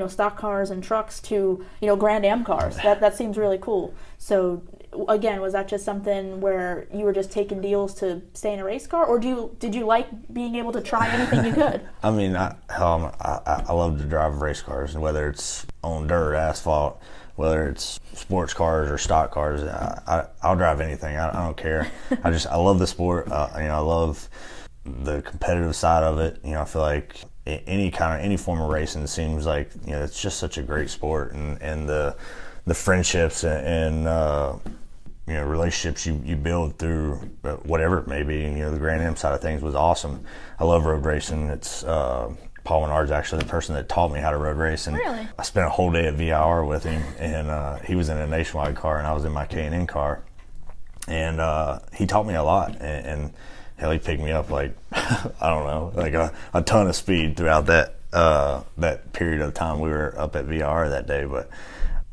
stock cars and trucks to Grand Am cars? That seems really cool. So again, was that just something where you were just taking deals to stay in a race car, or did you like being able to try anything you could? I mean, I love to drive race cars, and whether it's on dirt, asphalt, whether it's sports cars or stock cars, I'll drive anything. I don't care. I love the sport. I love the competitive side of it. I feel like any form of racing seems like it's just such a great sport, and the friendships and relationships you build through whatever it may be. The Grand Am side of things was awesome. I love road racing. It's Paul Menard's actually the person that taught me how to road race, and really? I spent a whole day at VIR with him, and he was in a Nationwide car and I was in my K&N car, and he taught me a lot, and hell, he picked me up like I don't know, like a ton of speed throughout that period of time we were up at VIR that day. But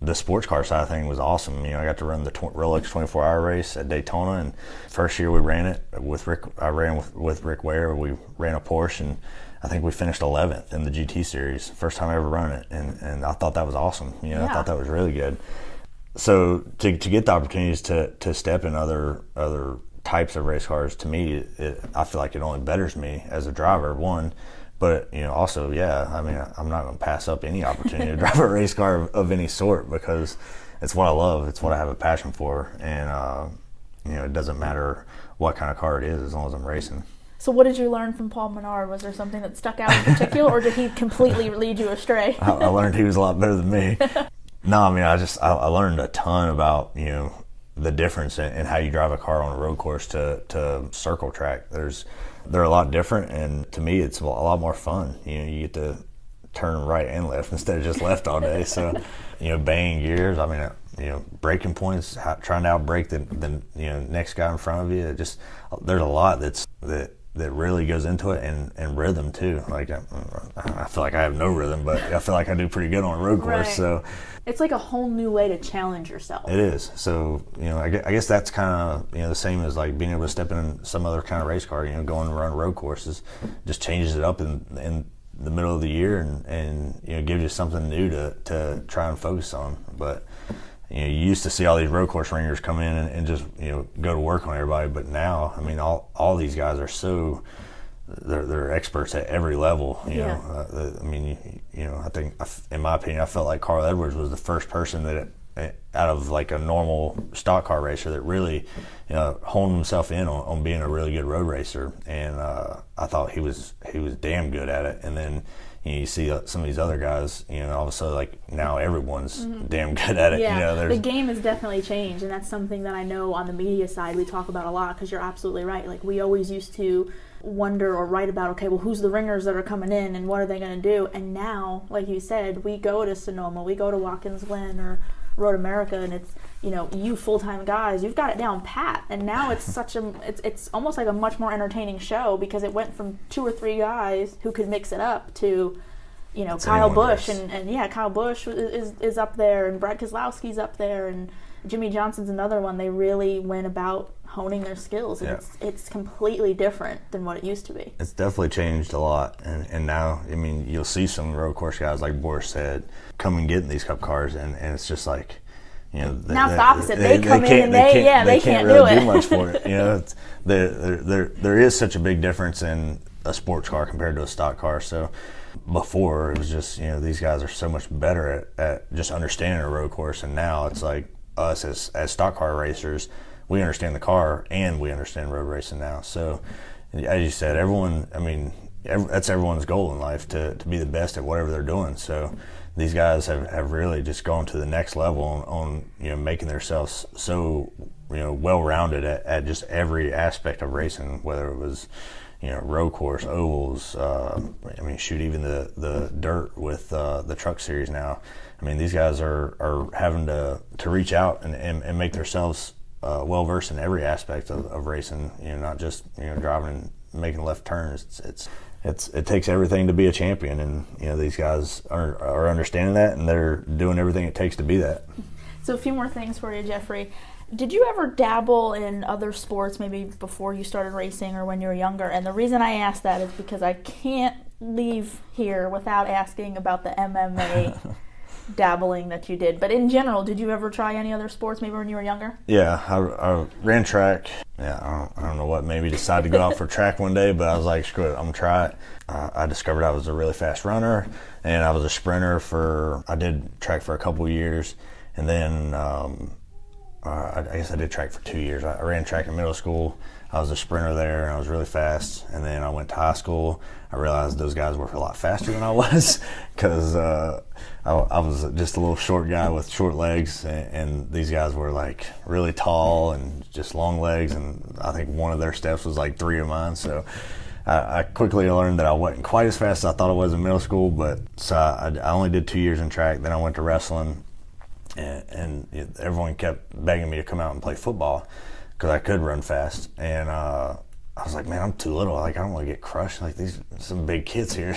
the sports car side of thing was awesome. I got to run the Rolex 24-hour race at Daytona, and first year we ran it with Rick. I ran with Rick Ware. We ran a Porsche, and I think we finished 11th in the GT series. First time I ever run it, and I thought that was awesome. I thought that was really good. So to get the opportunities to step in other types of race cars, to me, I feel like it only betters me as a driver, one. But, also, I'm not going to pass up any opportunity to drive a race car of any sort, because it's what I love. It's what I have a passion for. And, it doesn't matter what kind of car it is as long as I'm racing. So what did you learn from Paul Menard? Was there something that stuck out in particular, or did he completely lead you astray? I learned he was a lot better than me. No, I learned a ton about, the difference in how you drive a car on a road course to circle track. They're a lot different, and to me, it's a lot more fun. You get to turn right and left instead of just left all day. So, banging gears. Braking points, trying to outbrake the next guy in front of you. There's a lot that really goes into it, and rhythm too. Like I feel like I have no rhythm, but I feel like I do pretty good on a road course. Right. So it's like a whole new way to challenge yourself. It is. So I guess that's kind of the same as like being able to step in some other kind of race car. Going to run road courses just changes it up in the middle of the year, and gives you something new to try and focus on. But you used to see all these road course ringers come in and just go to work on everybody, but now all these guys are they're experts at every level. I think, in my opinion, I felt like Carl Edwards was the first person that out of like a normal stock car racer that really honed himself in on being a really good road racer, and I thought he was damn good at it. And then you see some of these other guys, all of a sudden, like, now everyone's damn good at it. Yeah, the game has definitely changed, and that's something that I know on the media side we talk about a lot, because you're absolutely right. Like, we always used to wonder or write about, okay, well, who's the ringers that are coming in, and what are they going to do? And now, like you said, we go to Sonoma, we go to Watkins Glen or Road America, and it's, you full-time guys, you've got it down pat. And now it's it's almost like a much more entertaining show, because it went from 2 or 3 guys who could mix it up to, Kyle Busch, and Kyle Busch is up there, and Brad Keselowski's up there, and Jimmy Johnson's another one. They really went about honing their skills, and it's completely different than what it used to be. It's definitely changed a lot, and now, you'll see some road course guys, like Boris said, come and get in these cup cars, and it's just like, now it's the opposite. They come in and they can't really do much for it. There is such a big difference in a sports car compared to a stock car. So before, it was just, these guys are so much better at just understanding a road course, and now it's like us as stock car racers, we understand the car and we understand road racing now. So as you said, that's everyone's goal in life, to be the best at whatever they're doing. So these guys have really just gone to the next level on making themselves so well-rounded at just every aspect of racing, whether it was road course, ovals, even the dirt with the truck series now. These guys are having to reach out and make themselves well-versed in every aspect of racing, not just driving and making left turns. It takes everything to be a champion, and these guys are understanding that, and they're doing everything it takes to be that. So a few more things for you, Jeffrey. Did you ever dabble in other sports, maybe before you started racing or when you were younger? And the reason I ask that is because I can't leave here without asking about the MMA dabbling that you did. But in general, did you ever try any other sports maybe when you were younger? Yeah, I ran track. Yeah, I don't know what made me decide to go out for track one day, but I was like, screw it, I'm going to try it. I discovered I was a really fast runner, and I was a sprinter I did track for a couple of years, and then I guess I did track for 2 years. I ran track in middle school. I was a sprinter there, and I was really fast. And then I went to high school. I realized those guys were a lot faster than I was because I was just a little short guy with short legs, and these guys were like really tall and just long legs. And I think one of their steps was like 3 of mine. So I quickly learned that I wasn't quite as fast as I thought I was in middle school. But so I only did 2 years in track. Then I went to wrestling, and everyone kept begging me to come out and play football because I could run fast, and I was like, man, I'm too little. Like, I don't want to get crushed. Like, these some big kids here.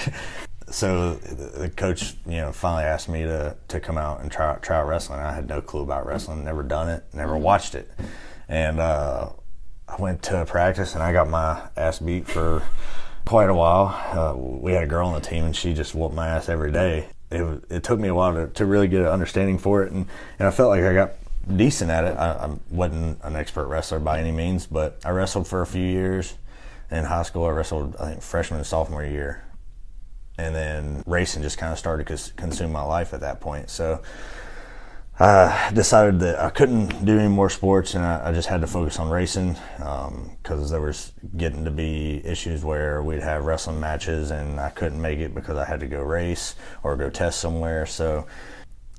So the coach, finally asked me to come out and try out wrestling. I had no clue about wrestling, never done it, never watched it, and I went to practice and I got my ass beat for quite a while. We had a girl on the team and she just whooped my ass every day. It took me a while to really get an understanding for it, and I felt like I got decent at it. I wasn't an expert wrestler by any means, but I wrestled for a few years. In high school, I wrestled, I think, freshman and sophomore year. And then racing just kind of started to consume my life at that point. So I decided that I couldn't do any more sports, and I just had to focus on racing because there was getting to be issues where we'd have wrestling matches and I couldn't make it because I had to go race or go test somewhere. So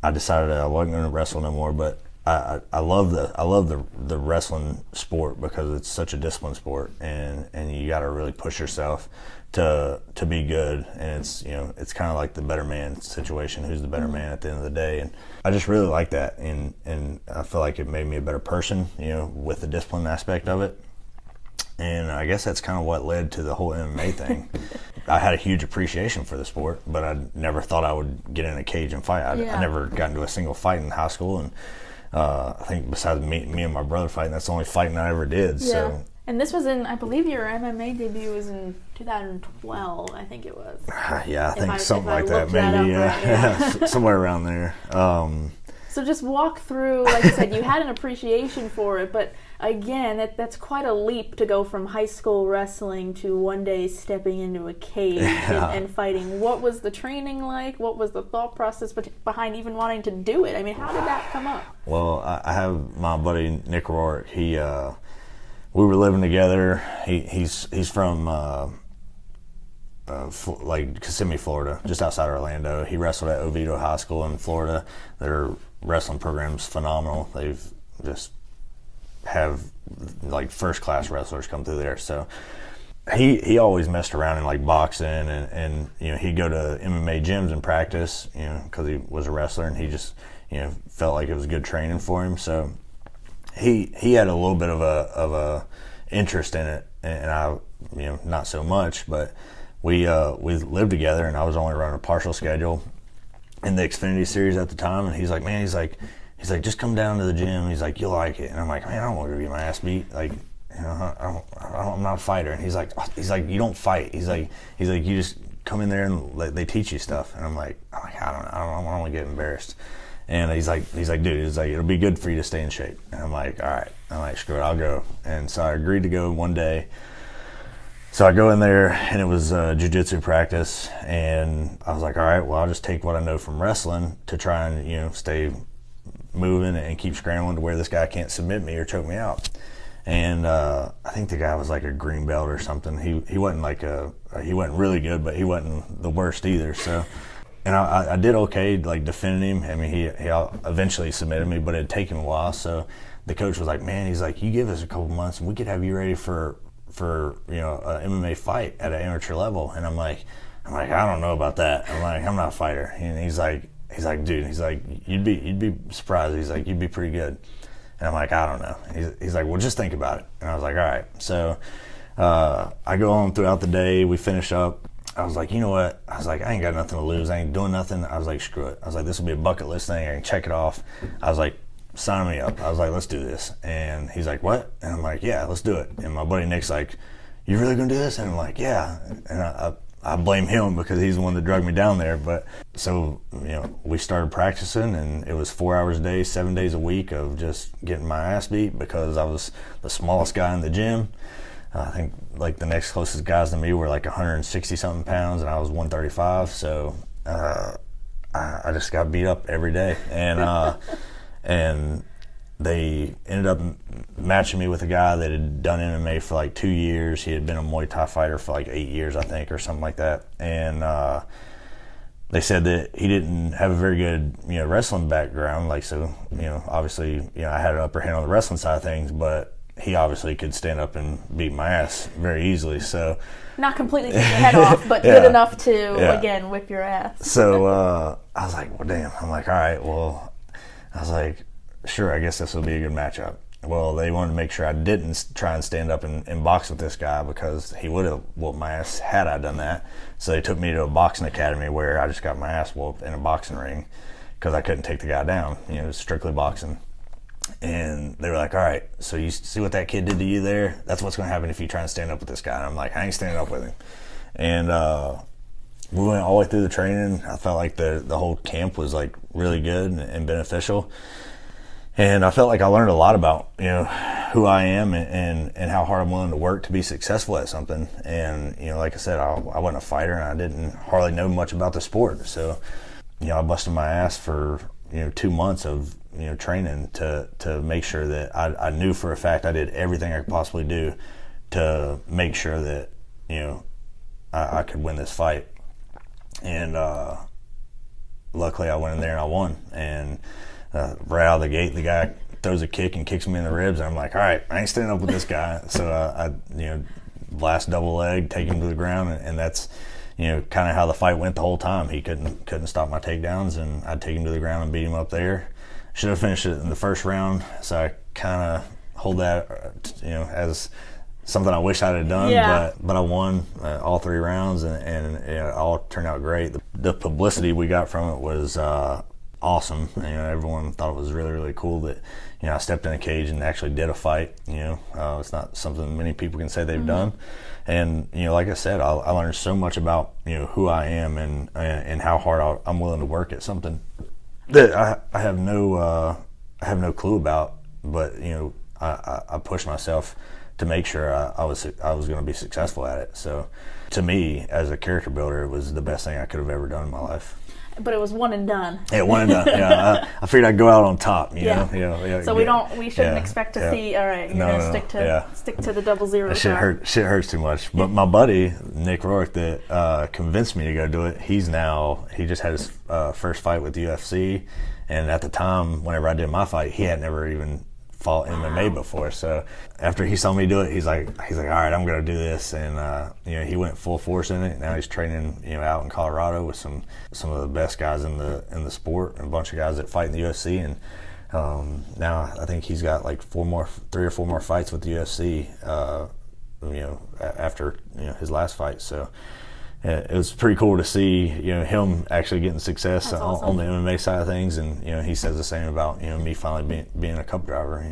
I decided I wasn't going to wrestle no more, but I love the wrestling sport because it's such a disciplined sport, and you got to really push yourself to be good, and it's kind of like the better man situation. Who's the better man at the end of the day? And I just really like that, and I feel like it made me a better person, with the discipline aspect of it. And I guess that's kind of what led to the whole MMA thing. I had a huge appreciation for the sport, but I never thought I would get in a cage and fight. I never got into a single fight in high school, and I think besides me and my brother fighting, that's the only fighting I ever did. Yeah. So. And this was I believe your MMA debut was in 2012, I think it was. Yeah, I think something like that, maybe. Yeah, somewhere around there. So just walk through, like you said, you had an appreciation for it, but again, that's quite a leap to go from high school wrestling to one day stepping into a cage and fighting. What was the training like? What was the thought process behind even wanting to do it? I mean, how did that come up? Well, I have my buddy Nick Rourke. We were living together. He's from Kissimmee, Florida, just outside Orlando. He wrestled at Oviedo High School in Florida. Their wrestling program's phenomenal. They've just have like first class wrestlers come through there. So he always messed around in like boxing and he'd go to MMA gyms and practice, because he was a wrestler, and he just felt like it was good training for him. So he had a little bit of a interest in it, and I not so much, but we lived together, and I was only running a partial schedule in the Xfinity series at the time, and he's like, just come down to the gym. He's like, you'll like it. And I'm like, man, I don't want to get my ass beat. Like, I'm not a fighter. And he's like, you don't fight. He's like, you just come in there and they teach you stuff. And I'm like, I don't want to get embarrassed. And he's like, dude, it'll be good for you to stay in shape. And I'm like, all right. I'm like, screw it, I'll go. And so I agreed to go one day. So I go in there, and it was jiu-jitsu practice. And I was like, all right, well, I'll just take what I know from wrestling to try and, stay moving and keep scrambling to where this guy can't submit me or choke me out. And I think the guy was like a green belt or something. He wasn't he wasn't really good, but he wasn't the worst either. So, and I did okay, like defending him. I mean, he eventually submitted me, but it'd taken a while. So the coach was like, man, he's like, you give us a couple months and we could have you ready for an MMA fight at an amateur level. And I'm like, I don't know about that. I'm like, I'm not a fighter. And he's like, dude, you'd be surprised. He's like, you'd be pretty good. And I'm like, I don't know. He's like, well, just think about it. And I was like, all right. So I go home throughout the day. We finish up. I was like, you know what? I was like, I ain't got nothing to lose. I ain't doing nothing. I was like, screw it. I was like, this will be a bucket list thing. I can check it off. I was like, sign me up. I was like, let's do this. And he's like, what? And I'm like, yeah, let's do it. And my buddy Nick's like, you really gonna do this? And I'm like, yeah. And I I blame him because he's the one that dragged me down there. But so, we started practicing, and it was 4 hours a day, 7 days a week of just getting my ass beat because I was the smallest guy in the gym. I think like the next closest guys to me were like 160 something pounds, and I was 135. So I just got beat up every day, and they ended up matching me with a guy that had done MMA for like 2 years. He had been a Muay Thai fighter for like 8 years, I think, or something like that. And they said that he didn't have a very good, wrestling background. Like, so, obviously, I had an upper hand on the wrestling side of things, but he obviously could stand up and beat my ass very easily. So not completely take your head off, but good enough to, again, whip your ass. So I was like, well, damn. I'm like, all right, well, I was like, sure, I guess this will be a good matchup. Well, they wanted to make sure I didn't try and stand up and box with this guy because he would have whooped my ass had I done that. So they took me to a boxing academy where I just got my ass whooped in a boxing ring because I couldn't take the guy down. It was strictly boxing. And they were like, all right, so you see what that kid did to you there? That's what's going to happen if you try and stand up with this guy. And I'm like, I ain't standing up with him. And we went all the way through the training. I felt like the whole camp was like really good and beneficial. And I felt like I learned a lot about, who I am and how hard I'm willing to work to be successful at something. And, like I said, I wasn't a fighter, and I didn't hardly know much about the sport. So, I busted my ass for, 2 months of, training to make sure that I knew for a fact I did everything I could possibly do to make sure that, I could win this fight. And luckily I went in there and I won. And right out of the gate, the guy throws a kick and kicks me in the ribs, and I'm like, all right, I ain't standing up with this guy. So I blast double leg, take him to the ground, and that's kind of how the fight went the whole time. He couldn't stop my takedowns, and I'd take him to the ground and beat him up there. Should have finished it in the first round, so I kind of hold that as something I wish I'd have done. But I won all 3 rounds, and it all turned out great. The publicity we got from it was awesome. Everyone thought it was really, really cool that I stepped in a cage and actually did a fight. It's not something many people can say they've done. And like I said, I learned so much about who I am and how hard I'm willing to work at something that I have no clue about. But I pushed myself to make sure I was going to be successful at it. So to me, as a character builder, it was the best thing I could have ever done in my life. But it was one and done. Yeah, one and done. I figured I'd go out on top. You know? So we shouldn't expect to see. All right, you're gonna stick to the 0-0. Shit hurts too much. But my buddy Nick Rourke that convinced me to go do it. He just had his first fight with the UFC, and at the time, whenever I did my fight, he had never even fought MMA before. So after he saw me do it, he's like, all right, I'm gonna do this. And he went full force in it. Now he's training out in Colorado with some of the best guys in the sport, and a bunch of guys that fight in the UFC. And now I think he's got like 3 or 4 more fights with the UFC after his last fight. So it was pretty cool to see him actually getting success on the MMA side of things. And he says the same about me finally being a cup driver.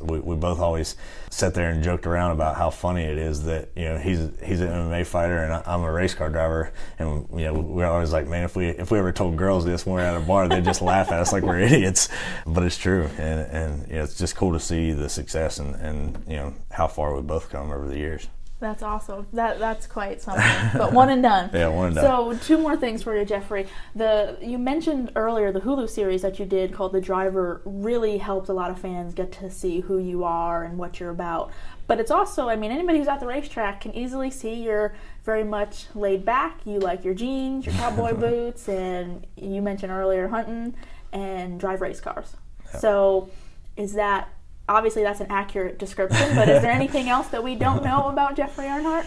We both always sat there and joked around about how funny it is that he's an MMA fighter and I'm a race car driver. And we're always like, man, if we ever told girls this when we're at a bar, they'd just laugh at us like we're idiots. But it's true, and it's just cool to see the success and how far we've both come over the years. That's awesome. That's quite something. But one and done. Yeah, one and done. So 2 more things for you, Jeffrey. You mentioned earlier the Hulu series that you did called The Driver really helped a lot of fans get to see who you are and what you're about. But it's also, anybody who's at the racetrack can easily see you're very much laid back. You like your jeans, your cowboy boots, and you mentioned earlier hunting and drive race cars. Yeah. So is that... Obviously, that's an accurate description, but is there anything else that we don't know about Jeffrey Earnhardt?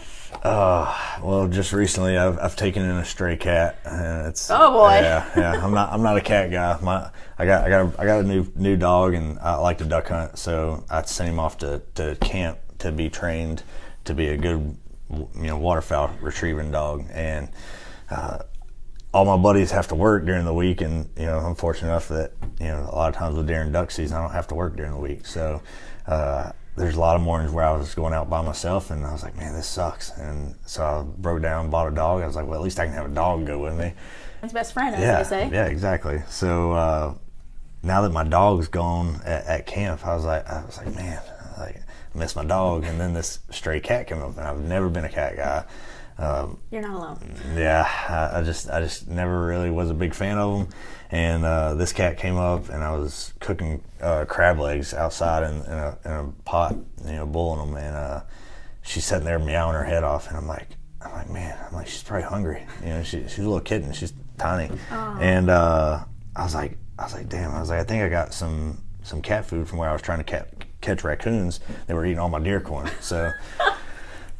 Well, just recently I've taken in a stray cat, and it's oh boy, yeah. I'm not a cat guy. I got a new dog, and I like to duck hunt, so I sent him off to camp to be trained to be a good waterfowl retrieving dog, and all my buddies have to work during the week, and I'm fortunate enough that a lot of times with during duck season I don't have to work during the week. So there's a lot of mornings where I was going out by myself, and I was like, man, this sucks. And so I broke down and bought a dog. I was like, well, at least I can have a dog go with me. His best friend, as they say. Yeah, exactly. So now that my dog's gone at camp, I was like, man, I miss my dog. And then this stray cat came up, and I've never been a cat guy. You're not alone. Yeah, I just never really was a big fan of them. And this cat came up, and I was cooking crab legs outside in a pot, boiling them. And she's sitting there meowing her head off, and I'm like, man, she's probably hungry. She's a little kitten, she's tiny. Oh. And I was like, damn. I think I got some cat food from where I was trying to catch raccoons. They were eating all my deer corn. So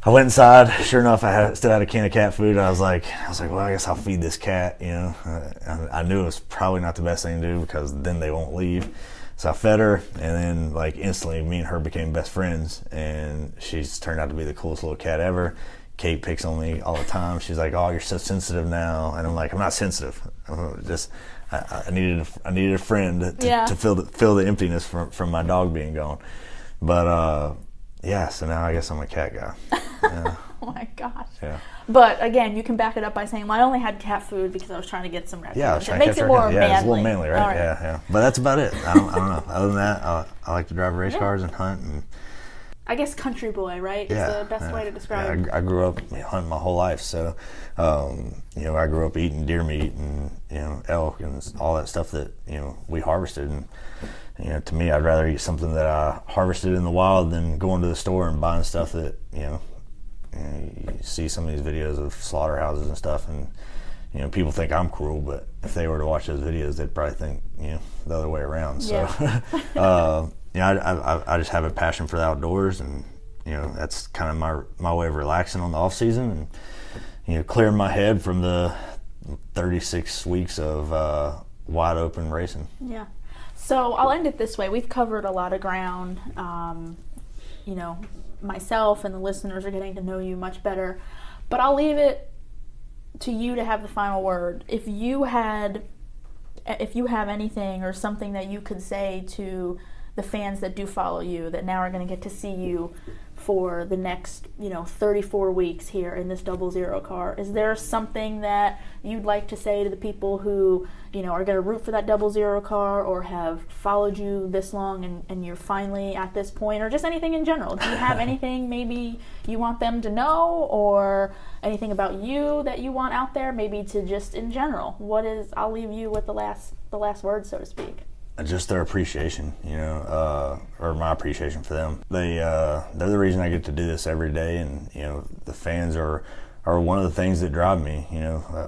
I went inside. Sure enough, I still had a can of cat food. I was like, well, I guess I'll feed this cat. I knew it was probably not the best thing to do because then they won't leave. So I fed her, and then instantly, me and her became best friends. And she's turned out to be the coolest little cat ever. Kate picks on me all the time. She's like, "Oh, you're so sensitive now," and I'm like, "I'm not sensitive. I needed a friend to fill the emptiness from my dog being gone." But so now I guess I'm a cat guy. Yeah. Oh my gosh. Yeah. But again, you can back it up by saying, "Well, I only had cat food because I was trying to get some raccoons." Yeah, I was trying it to makes catch it more manly. Yeah, it's a little manly, right? Right. Yeah. But that's about it. I don't know. Other than that, I like to drive race cars and hunt and. I guess country boy, right? Is the best way to describe it. I grew up hunting my whole life, so I grew up eating deer meat and elk and all that stuff that we harvested. And to me, I'd rather eat something that I harvested in the wild than going to the store and buying stuff that you see some of these videos of slaughterhouses and stuff, and people think I'm cruel, but if they were to watch those videos, they'd probably think the other way around. So. Yeah. I just have a passion for the outdoors, and that's kind of my way of relaxing on the off season, and clearing my head from the 36 weeks of wide open racing. Yeah. So I'll end it this way. We've covered a lot of ground. Myself and the listeners are getting to know you much better, but I'll leave it to you to have the final word. If you have anything or something that you could say to the fans that do follow you, that now are going to get to see you for the next 34 weeks here in this 00 car, is there something that you'd like to say to the people who are going to root for that 00 car or have followed you this long and you're finally at this point, or just anything in general? Do you have anything maybe you want them to know, or anything about you that you want out there, maybe to just in general? I'll leave you with the last word, so to speak. Just their appreciation, or my appreciation for them. They're the reason I get to do this every day, and the fans are one of the things that drive me.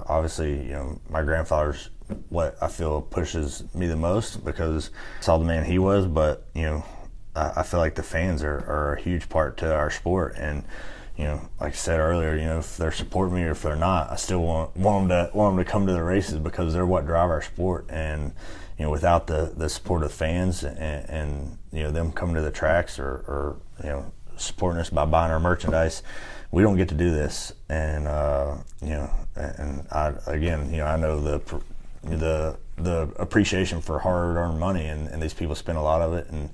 Obviously, my grandfather's what I feel pushes me the most because I saw the man he was, but I feel like the fans are a huge part to our sport, and like I said earlier, if they're supporting me or if they're not, I still want them to come to the races because they're what drive our sport. And without the support of fans and them coming to the tracks or supporting us by buying our merchandise, we don't get to do this. And and I know the appreciation for hard-earned money, and these people spend a lot of it, and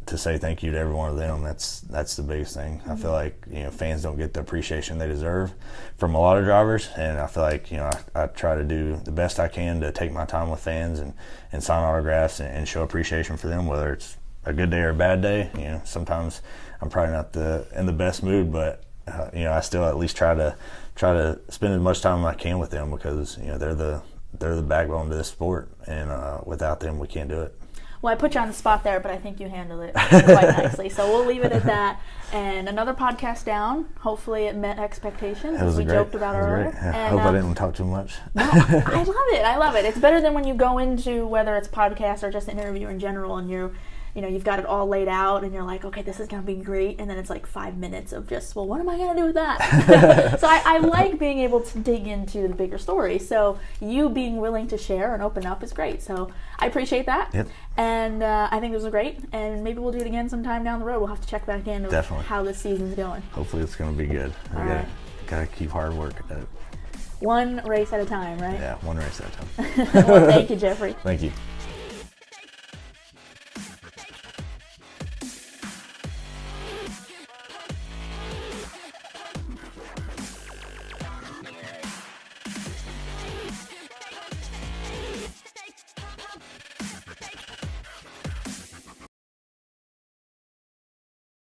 to say thank you to every one of them, that's the biggest thing. I feel like fans don't get the appreciation they deserve from a lot of drivers, and I feel like I try to do the best I can to take my time with fans and sign autographs and show appreciation for them, whether it's a good day or a bad day. Sometimes I'm probably not in the best mood, but I still at least try to spend as much time as I can with them because they're the backbone to this sport, and without them we can't do it. Well, I put you on the spot there, but I think you handled it quite nicely. So we'll leave it at that. And another podcast down. Hopefully it met expectations, as we joked about earlier. Yeah, I hope I didn't talk too much. No, I love it. It's better than when you go into, whether it's podcast or just an interview in general, and you've got it all laid out, and you're like, okay, this is going to be great, and then it's like 5 minutes of just, well, what am I going to do with that? So I like being able to dig into the bigger story. So you being willing to share and open up is great. So I appreciate that. Yep. And I think this was great, and maybe we'll do it again sometime down the road. We'll have to check back in with how this season's going. Hopefully it's going to be good. Gotta keep hard work at it. One race at a time, right? Yeah, one race at a time. Well, thank you, Jeffrey. Thank you.